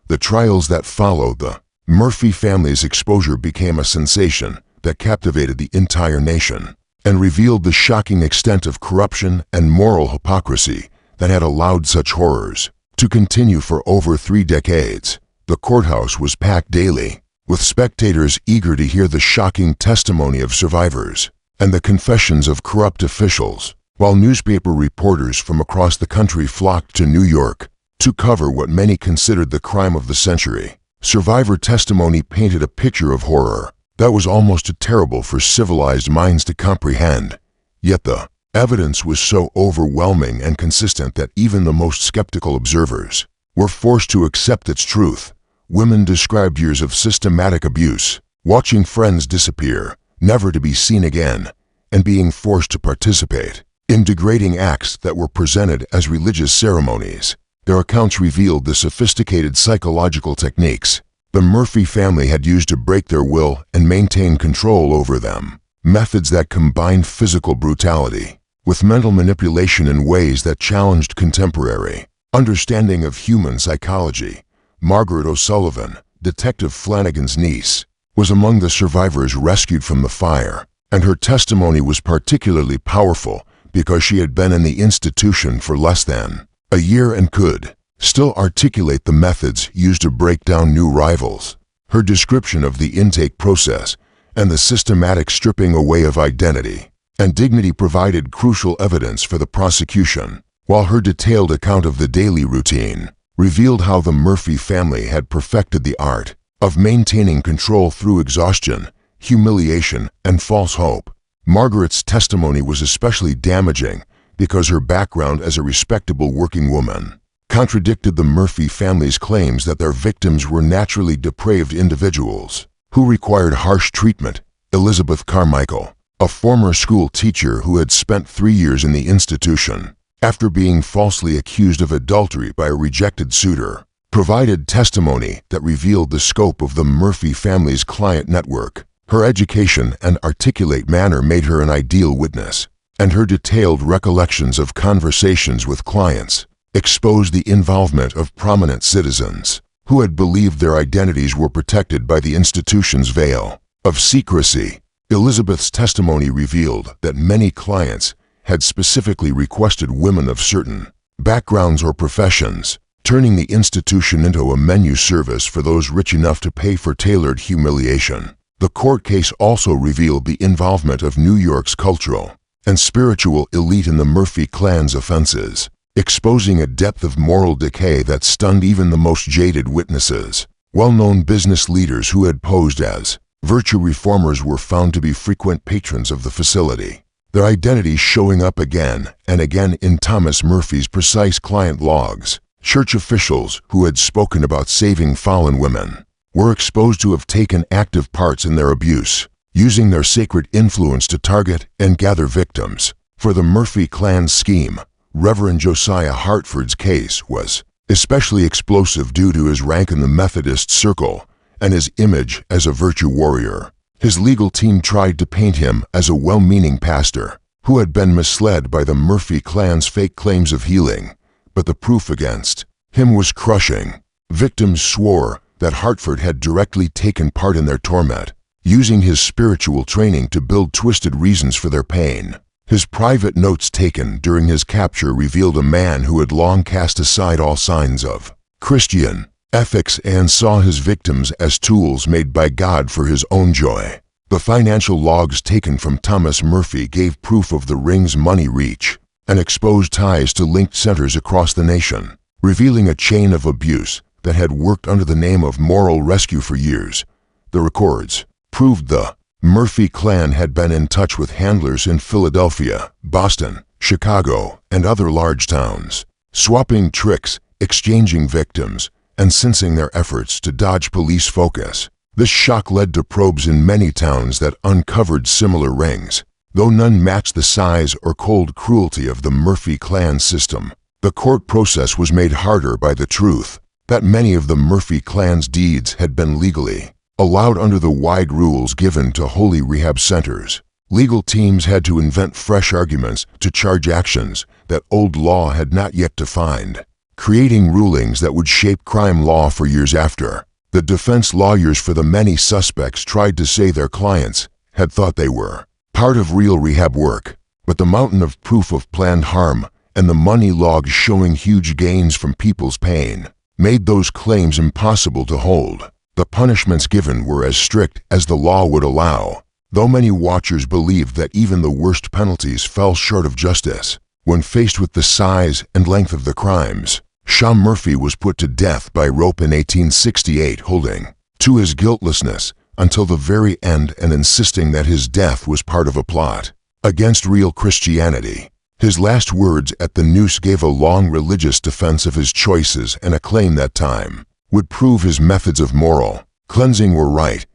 The trials that followed the Murphy family's exposure became a sensation that captivated the entire nation and revealed the shocking extent of corruption and moral hypocrisy that had allowed such horrors to continue for over 3 decades. The courthouse was packed daily, with spectators eager to hear the shocking testimony of survivors and the confessions of corrupt officials, while newspaper reporters from across the country flocked to New York to cover what many considered the crime of the century. Survivor testimony painted a picture of horror that was almost too terrible for civilized minds to comprehend. Yet the evidence was so overwhelming and consistent that even the most skeptical observers were forced to accept its truth. Women described years of systematic abuse, watching friends disappear, never to be seen again, and being forced to participate in degrading acts that were presented as religious ceremonies. Their accounts revealed the sophisticated psychological techniques the Murphy family had used to break their will and maintain control over them, methods that combined physical brutality with mental manipulation in ways that challenged contemporary understanding of human psychology. Margaret O'Sullivan, Detective Flanagan's niece, was among the survivors rescued from the fire, and her testimony was particularly powerful because she had been in the institution for less than a year and could still articulate the methods used to break down new rivals. Her description of the intake process and the systematic stripping away of identity and dignity provided crucial evidence for the prosecution, while her detailed account of the daily routine revealed how the Murphy family had perfected the art of maintaining control through exhaustion, humiliation, and false hope. Margaret's testimony was especially damaging because her background as a respectable working woman contradicted the Murphy family's claims that their victims were naturally depraved individuals who required harsh treatment. Elizabeth Carmichael, a former school teacher who had spent 3 years in the institution after being falsely accused of adultery by a rejected suitor, provided testimony that revealed the scope of the Murphy family's client network. Her education and articulate manner made her an ideal witness, and her detailed recollections of conversations with clients exposed the involvement of prominent citizens who had believed their identities were protected by the institution's veil of secrecy. Elizabeth's testimony revealed that many clients had specifically requested women of certain backgrounds or professions, turning the institution into a menu service for those rich enough to pay for tailored humiliation. The court case also revealed the involvement of New York's cultural and spiritual elite in the Murphy clan's offenses, exposing a depth of moral decay that stunned even the most jaded witnesses. Well-known business leaders who had posed as virtue reformers were found to be frequent patrons of the facility, their identities showing up again and again in Thomas Murphy's precise client logs. Church officials who had spoken about saving fallen women were exposed to have taken active parts in their abuse, using their sacred influence to target and gather victims. For the Murphy clan's scheme, Reverend Josiah Hartford's case was especially explosive due to his rank in the Methodist circle and his image as a virtue warrior. His legal team tried to paint him as a well-meaning pastor who had been misled by the Murphy clan's fake claims of healing, but the proof against him was crushing. Victims swore that Hartford had directly taken part in their torment, using his spiritual training to build twisted reasons for their pain. His private notes taken during his capture revealed a man who had long cast aside all signs of Christian ethics and saw his victims as tools made by God for his own joy. The financial logs taken from Thomas Murphy gave proof of the ring's money reach and exposed ties to linked centers across the nation, revealing a chain of abuse that had worked under the name of moral rescue for years. The records proved the Murphy clan had been in touch with handlers in Philadelphia, Boston, Chicago, and other large towns, swapping tricks, exchanging victims, and sensing their efforts to dodge police focus. This shock led to probes in many towns that uncovered similar rings. Though none matched the size or cold cruelty of the Murphy clan system, the court process was made harder by the truth that many of the Murphy clan's deeds had been legally allowed under the wide rules given to holy rehab centers. Legal teams had to invent fresh arguments to charge actions that old law had not yet defined, creating rulings that would shape crime law for years after. The defense lawyers for the many suspects tried to say their clients had thought they were part of real rehab work, but the mountain of proof of planned harm and the money logs showing huge gains from people's pain made those claims impossible to hold. The punishments given were as strict as the law would allow, though many watchers believed that even the worst penalties fell short of justice. When faced with the size and length of the crimes, Sean Murphy was put to death by rope in 1868, holding to his guiltlessness until the very end and insisting that his death was part of a plot against real Christianity. His last words at the noose gave a long religious defense of his choices and a claim that time would prove his methods of moral cleansing were right.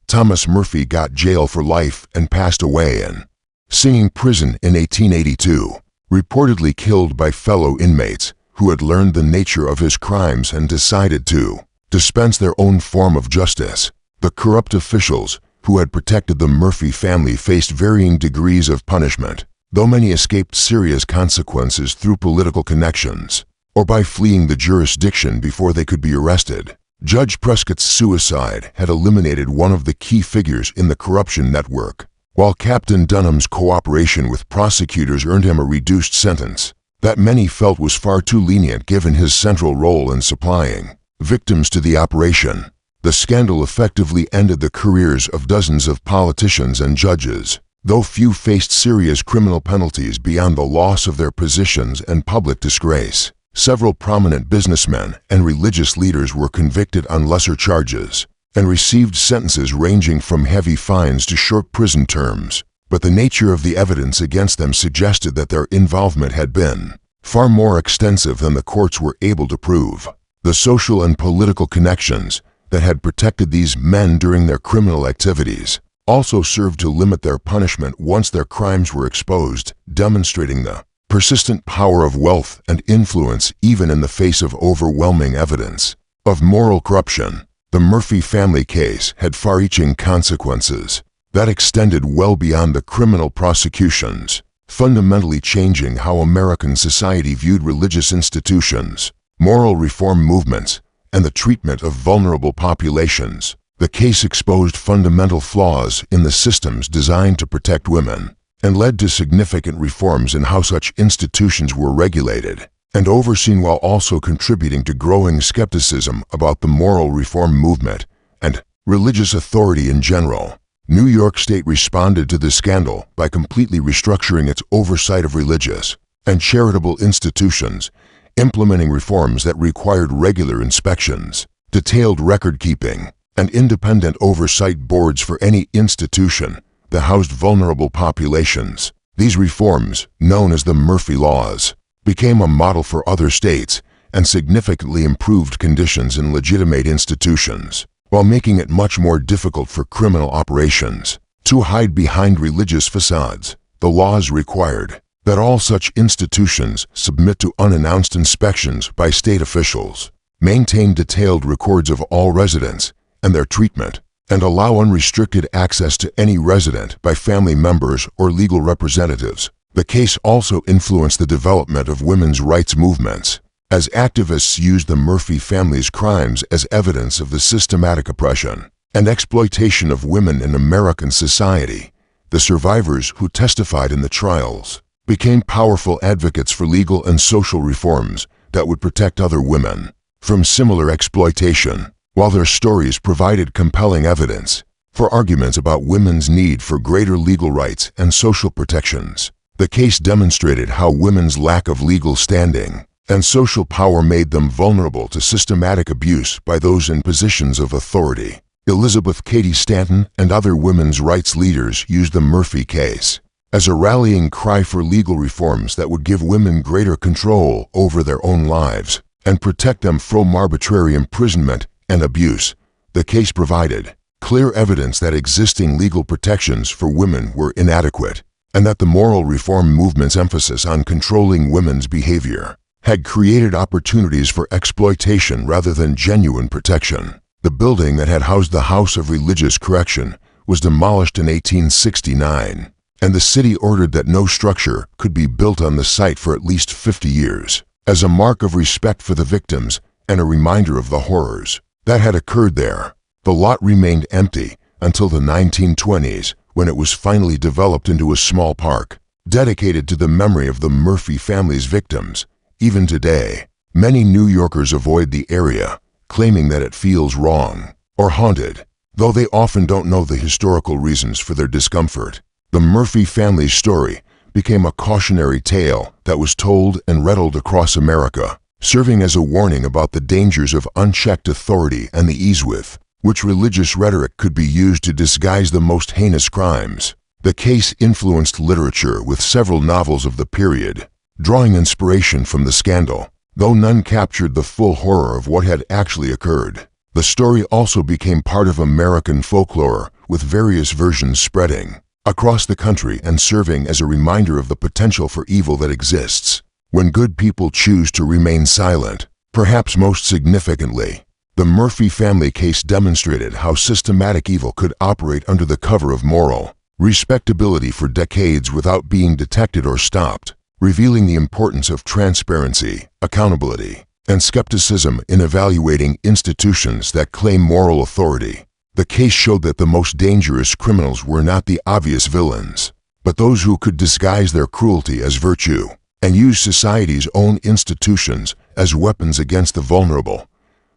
Thomas Murphy got jail for life and passed away in Singing Prison in 1882, reportedly killed by fellow inmates who had learned the nature of his crimes and decided to dispense their own form of justice. The corrupt officials who had protected the Murphy family faced varying degrees of punishment, though many escaped serious consequences through political connections or by fleeing the jurisdiction before they could be arrested. Judge Prescott's suicide had eliminated one of the key figures in the corruption network, while Captain Dunham's cooperation with prosecutors earned him a reduced sentence that many felt was far too lenient given his central role in supplying victims to the operation. The scandal effectively ended the careers of dozens of politicians and judges, though few faced serious criminal penalties beyond the loss of their positions and public disgrace. Several prominent businessmen and religious leaders were convicted on lesser charges and received sentences ranging from heavy fines to short prison terms, but the nature of the evidence against them suggested that their involvement had been far more extensive than the courts were able to prove. The social and political connections that had protected these men during their criminal activities also served to limit their punishment once their crimes were exposed, demonstrating the persistent power of wealth and influence even in the face of overwhelming evidence of moral corruption. The Murphy family case had far-reaching consequences that extended well beyond the criminal prosecutions, fundamentally changing how American society viewed religious institutions, moral reform movements, and the treatment of vulnerable populations. The case exposed fundamental flaws in the systems designed to protect women and led to significant reforms in how such institutions were regulated and overseen, while also contributing to growing skepticism about the moral reform movement and religious authority in general. New York State responded to the scandal by completely restructuring its oversight of religious and charitable institutions, implementing reforms that required regular inspections, detailed record-keeping, and independent oversight boards for any institution that housed vulnerable populations. These reforms, known as the Murphy Laws, became a model for other states and significantly improved conditions in legitimate institutions, while making it much more difficult for criminal operations to hide behind religious facades. The laws required that all such institutions submit to unannounced inspections by state officials, maintain detailed records of all residents and their treatment, and allow unrestricted access to any resident by family members or legal representatives. The case also influenced the development of women's rights movements, as activists used the Murphy family's crimes as evidence of the systematic oppression and exploitation of women in American society. The survivors who testified in the trials became powerful advocates for legal and social reforms that would protect other women from similar exploitation, while their stories provided compelling evidence for arguments about women's need for greater legal rights and social protections. The case demonstrated how women's lack of legal standing and social power made them vulnerable to systematic abuse by those in positions of authority. Elizabeth Cady Stanton and other women's rights leaders used the Murphy case as a rallying cry for legal reforms that would give women greater control over their own lives and protect them from arbitrary imprisonment and abuse. The case provided clear evidence that existing legal protections for women were inadequate, and that the moral reform movement's emphasis on controlling women's behavior had created opportunities for exploitation rather than genuine protection. The building that had housed the House of Religious Correction was demolished in 1869, and the city ordered that no structure could be built on the site for at least 50 years, as a mark of respect for the victims and a reminder of the horrors that had occurred there. The lot remained empty until the 1920s, when it was finally developed into a small park dedicated to the memory of the Murphy family's victims. Even today, many New Yorkers avoid the area, claiming that it feels wrong or haunted, though they often don't know the historical reasons for their discomfort. The Murphy family's story became a cautionary tale that was told and read across America, serving as a warning about the dangers of unchecked authority and the ease with which religious rhetoric could be used to disguise the most heinous crimes. The case influenced literature with several novels of the period, drawing inspiration from the scandal, though none captured the full horror of what had actually occurred. The story also became part of American folklore, with various versions spreading across the country and serving as a reminder of the potential for evil that exists when good people choose to remain silent. Perhaps most significantly, the Murphy family case demonstrated how systematic evil could operate under the cover of moral respectability for decades without being detected or stopped, revealing the importance of transparency, accountability, and skepticism in evaluating institutions that claim moral authority. The case showed that the most dangerous criminals were not the obvious villains, but those who could disguise their cruelty as virtue and use society's own institutions as weapons against the vulnerable.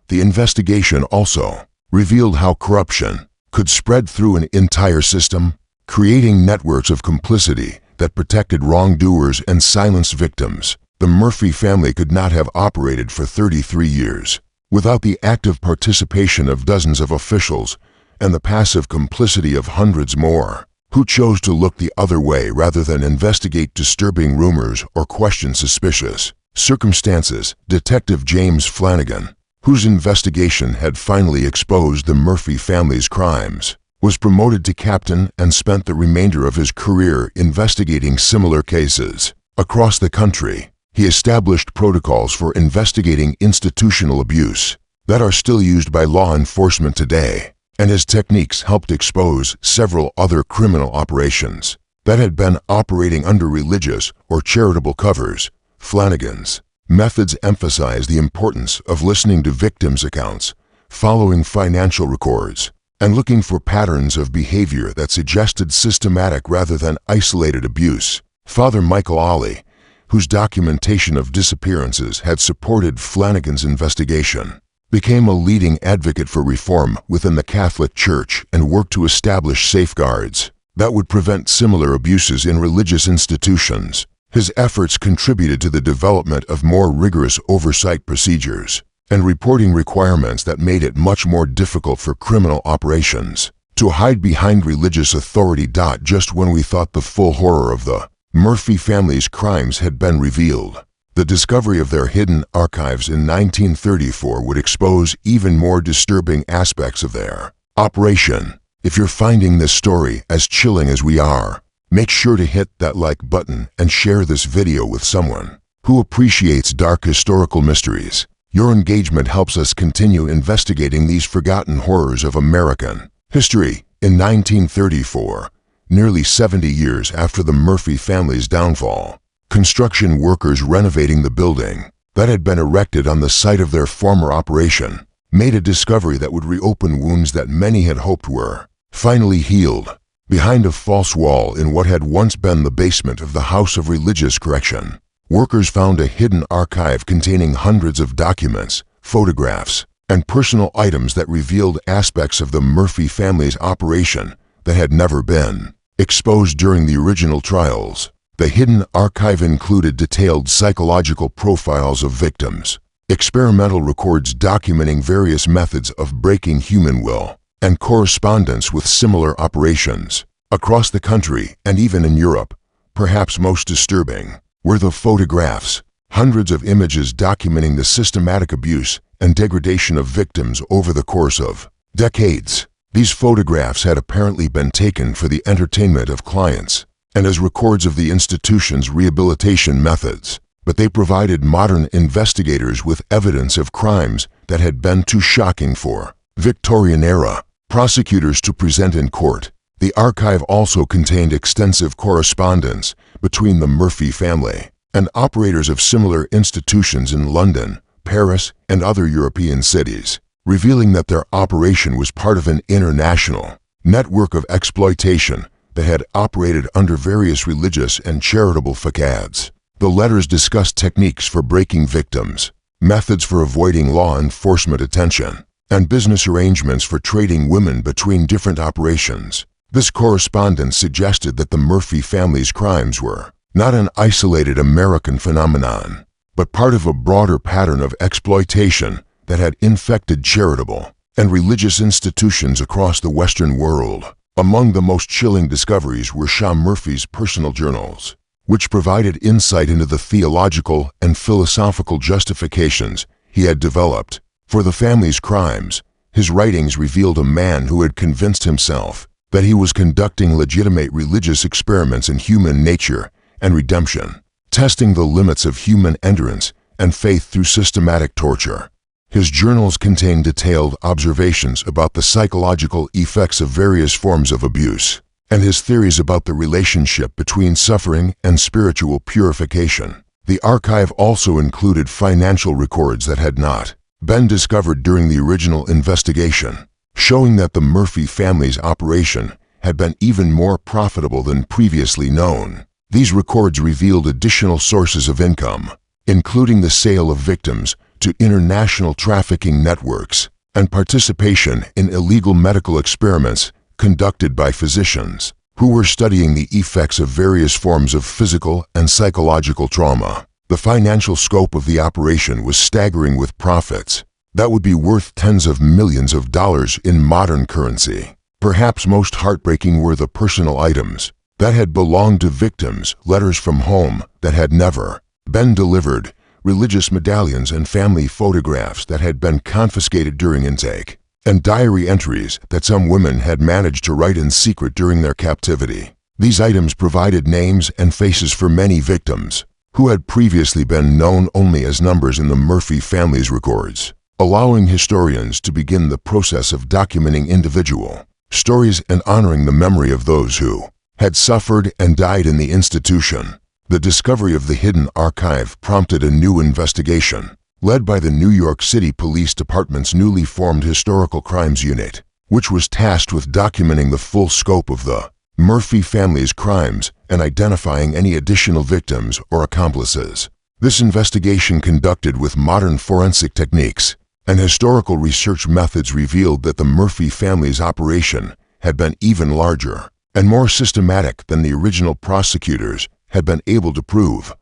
The investigation also revealed how corruption could spread through an entire system, creating networks of complicity that protected wrongdoers and silenced victims. The Murphy family could not have operated for 33 years without the active participation of dozens of officials and the passive complicity of hundreds more, who chose to look the other way rather than investigate disturbing rumors or question suspicious circumstances. Detective James Flanagan, whose investigation had finally exposed the Murphy family's crimes, was promoted to captain and spent the remainder of his career investigating similar cases across the country. He established protocols for investigating institutional abuse that are still used by law enforcement today, and his techniques helped expose several other criminal operations that had been operating under religious or charitable covers. Flanagan's methods emphasized the importance of listening to victims' accounts, following financial records, and looking for patterns of behavior that suggested systematic rather than isolated abuse. Father Michael Ollie, whose documentation of disappearances had supported Flanagan's investigation, became a leading advocate for reform within the Catholic Church and worked to establish safeguards that would prevent similar abuses in religious institutions. His efforts contributed to the development of more rigorous oversight procedures and reporting requirements that made it much more difficult for criminal operations to hide behind religious authority. Just when we thought the full horror of the Murphy family's crimes had been revealed, the discovery of their hidden archives in 1934 would expose even more disturbing aspects of their operation. If you're finding this story as chilling as we are, Make sure to hit that like button and share this video with someone who appreciates dark historical mysteries. Your engagement helps us continue investigating these forgotten horrors of American history. In 1934, nearly 70 years after the Murphy family's downfall, construction workers renovating the building that had been erected on the site of their former operation made a discovery that would reopen wounds that many had hoped were finally healed. Behind a false wall in what had once been the basement of the House of Religious Correction, workers found a hidden archive containing hundreds of documents, photographs, and personal items that revealed aspects of the Murphy family's operation that had never been exposed during the original trials. The hidden archive included detailed psychological profiles of victims, experimental records documenting various methods of breaking human will, and correspondence with similar operations across the country and even in Europe. Perhaps most disturbing were the photographs, hundreds of images documenting the systematic abuse and degradation of victims over the course of decades. These photographs had apparently been taken for the entertainment of clients and as records of the institution's rehabilitation methods, but they provided modern investigators with evidence of crimes that had been too shocking for Victorian-era prosecutors to present in court. The archive also contained extensive correspondence between the Murphy family and operators of similar institutions in London, Paris, and other European cities, revealing that their operation was part of an international network of exploitation that had operated under various religious and charitable facades. The letters discussed techniques for breaking victims, methods for avoiding law enforcement attention, and business arrangements for trading women between different operations. This correspondence suggested that the Murphy family's crimes were not an isolated American phenomenon, but part of a broader pattern of exploitation that had infected charitable and religious institutions across the Western world. Among the most chilling discoveries were Sean Murphy's personal journals, which provided insight into the theological and philosophical justifications he had developed for the family's crimes. His writings revealed a man who had convinced himself that he was conducting legitimate religious experiments in human nature and redemption, testing the limits of human endurance and faith through systematic torture. His journals contain detailed observations about the psychological effects of various forms of abuse, and his theories about the relationship between suffering and spiritual purification. The archive also included financial records that had not been discovered during the original investigation, showing that the Murphy family's operation had been even more profitable than previously known. These records revealed additional sources of income, including the sale of victims to international trafficking networks and participation in illegal medical experiments conducted by physicians who were studying the effects of various forms of physical and psychological trauma. The financial scope of the operation was staggering, with profits that would be worth tens of millions of dollars in modern currency. Perhaps most heartbreaking were the personal items that had belonged to victims, letters from home that had never been delivered, religious medallions and family photographs that had been confiscated during intake, and diary entries that some women had managed to write in secret during their captivity. These items provided names and faces for many victims who had previously been known only as numbers in the Murphy family's records, allowing historians to begin the process of documenting individual stories and honoring the memory of those who had suffered and died in the institution. The discovery of the hidden archive prompted a new investigation, led by the New York City Police Department's newly formed Historical Crimes Unit, which was tasked with documenting the full scope of the Murphy family's crimes and identifying any additional victims or accomplices. This investigation, conducted with modern forensic techniques and historical research methods, revealed that the Murphy family's operation had been even larger and more systematic than the original prosecutors had been able to prove.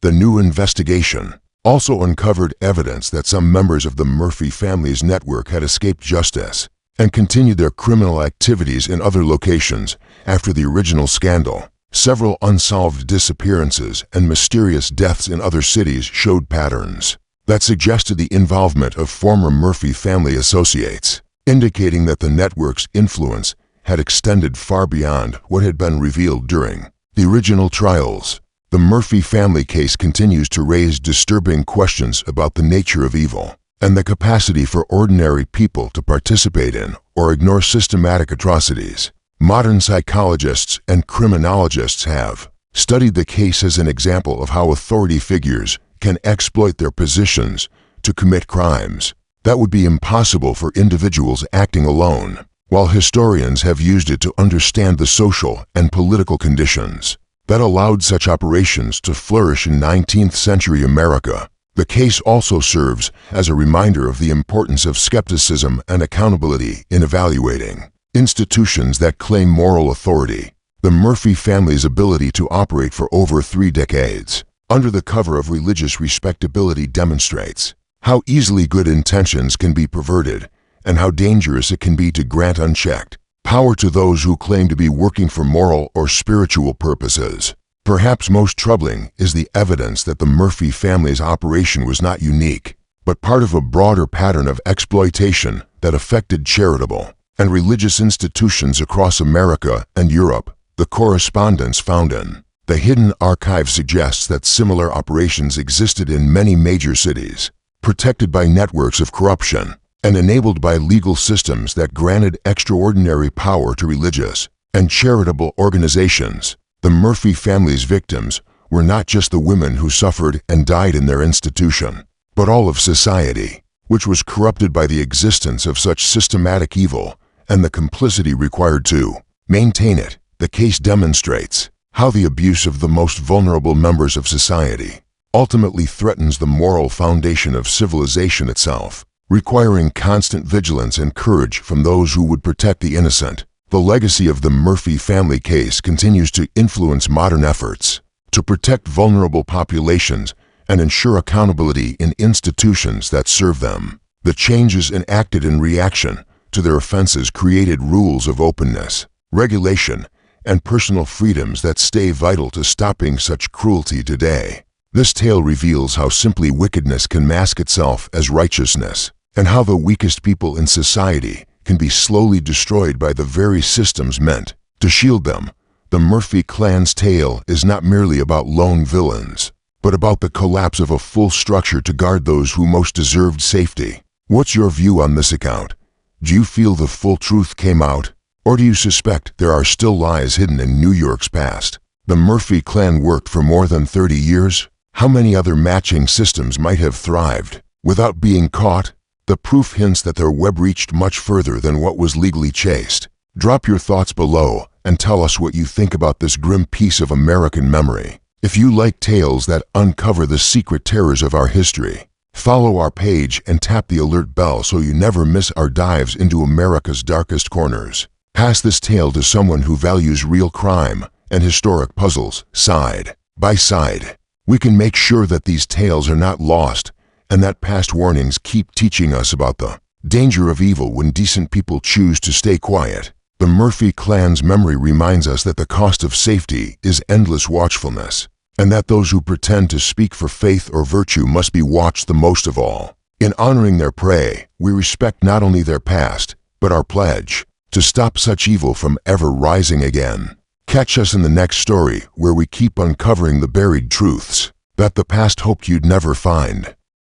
The new investigation also uncovered evidence that some members of the Murphy family's network had escaped justice and continued their criminal activities in other locations after the original scandal. Several unsolved disappearances and mysterious deaths in other cities showed patterns that suggested the involvement of former Murphy family associates, indicating that the network's influence had extended far beyond what had been revealed during the original trials. The Murphy family case continues to raise disturbing questions about the nature of evil and the capacity for ordinary people to participate in or ignore systematic atrocities. Modern psychologists and criminologists have studied the case as an example of how authority figures can exploit their positions to commit crimes that would be impossible for individuals acting alone, while historians have used it to understand the social and political conditions that allowed such operations to flourish in 19th century America. The case also serves as a reminder of the importance of skepticism and accountability in evaluating institutions that claim moral authority. The Murphy family's ability to operate for over 3 decades under the cover of religious respectability demonstrates how easily good intentions can be perverted and how dangerous it can be to grant unchecked power to those who claim to be working for moral or spiritual purposes. Perhaps most troubling is the evidence that the Murphy family's operation was not unique, but part of a broader pattern of exploitation that affected charitable and religious institutions across America and Europe. The correspondence found in the Hidden Archive suggests that similar operations existed in many major cities, protected by networks of corruption and enabled by legal systems that granted extraordinary power to religious and charitable organizations. The Murphy family's victims were not just the women who suffered and died in their institution, but all of society, which was corrupted by the existence of such systematic evil and the complicity required to maintain it. The case demonstrates how the abuse of the most vulnerable members of society ultimately threatens the moral foundation of civilization itself, requiring constant vigilance and courage from those who would protect the innocent. The legacy of the Murphy family case continues to influence modern efforts to protect vulnerable populations and ensure accountability in institutions that serve them. The changes enacted in reaction to their offenses created rules of openness, regulation, and personal freedoms that stay vital to stopping such cruelty today. This tale reveals how simply wickedness can mask itself as righteousness, and how the weakest people in society can be slowly destroyed by the very systems meant to shield them. The Murphy clan's tale is not merely about lone villains, but about the collapse of a full structure to guard those who most deserved safety. What's your view on this account? Do you feel the full truth came out? Or do you suspect there are still lies hidden in New York's past? The Murphy clan worked for more than 30 years. How many other matching systems might have thrived without being caught? The proof hints that their web reached much further than what was legally chased. Drop your thoughts below and tell us what you think about this grim piece of American memory. If you like tales that uncover the secret terrors of our history, follow our page and tap the alert bell so you never miss our dives into America's darkest corners. Pass this tale to someone who values real crime and historic puzzles side by side. We can make sure that these tales are not lost and that past warnings keep teaching us about the danger of evil when decent people choose to stay quiet. The Murphy clan's memory reminds us that the cost of safety is endless watchfulness, and that those who pretend to speak for faith or virtue must be watched the most of all. In honoring their prey, we respect not only their past, but our pledge to stop such evil from ever rising again. Catch us in the next story where we keep uncovering the buried truths that the past hoped you'd never find.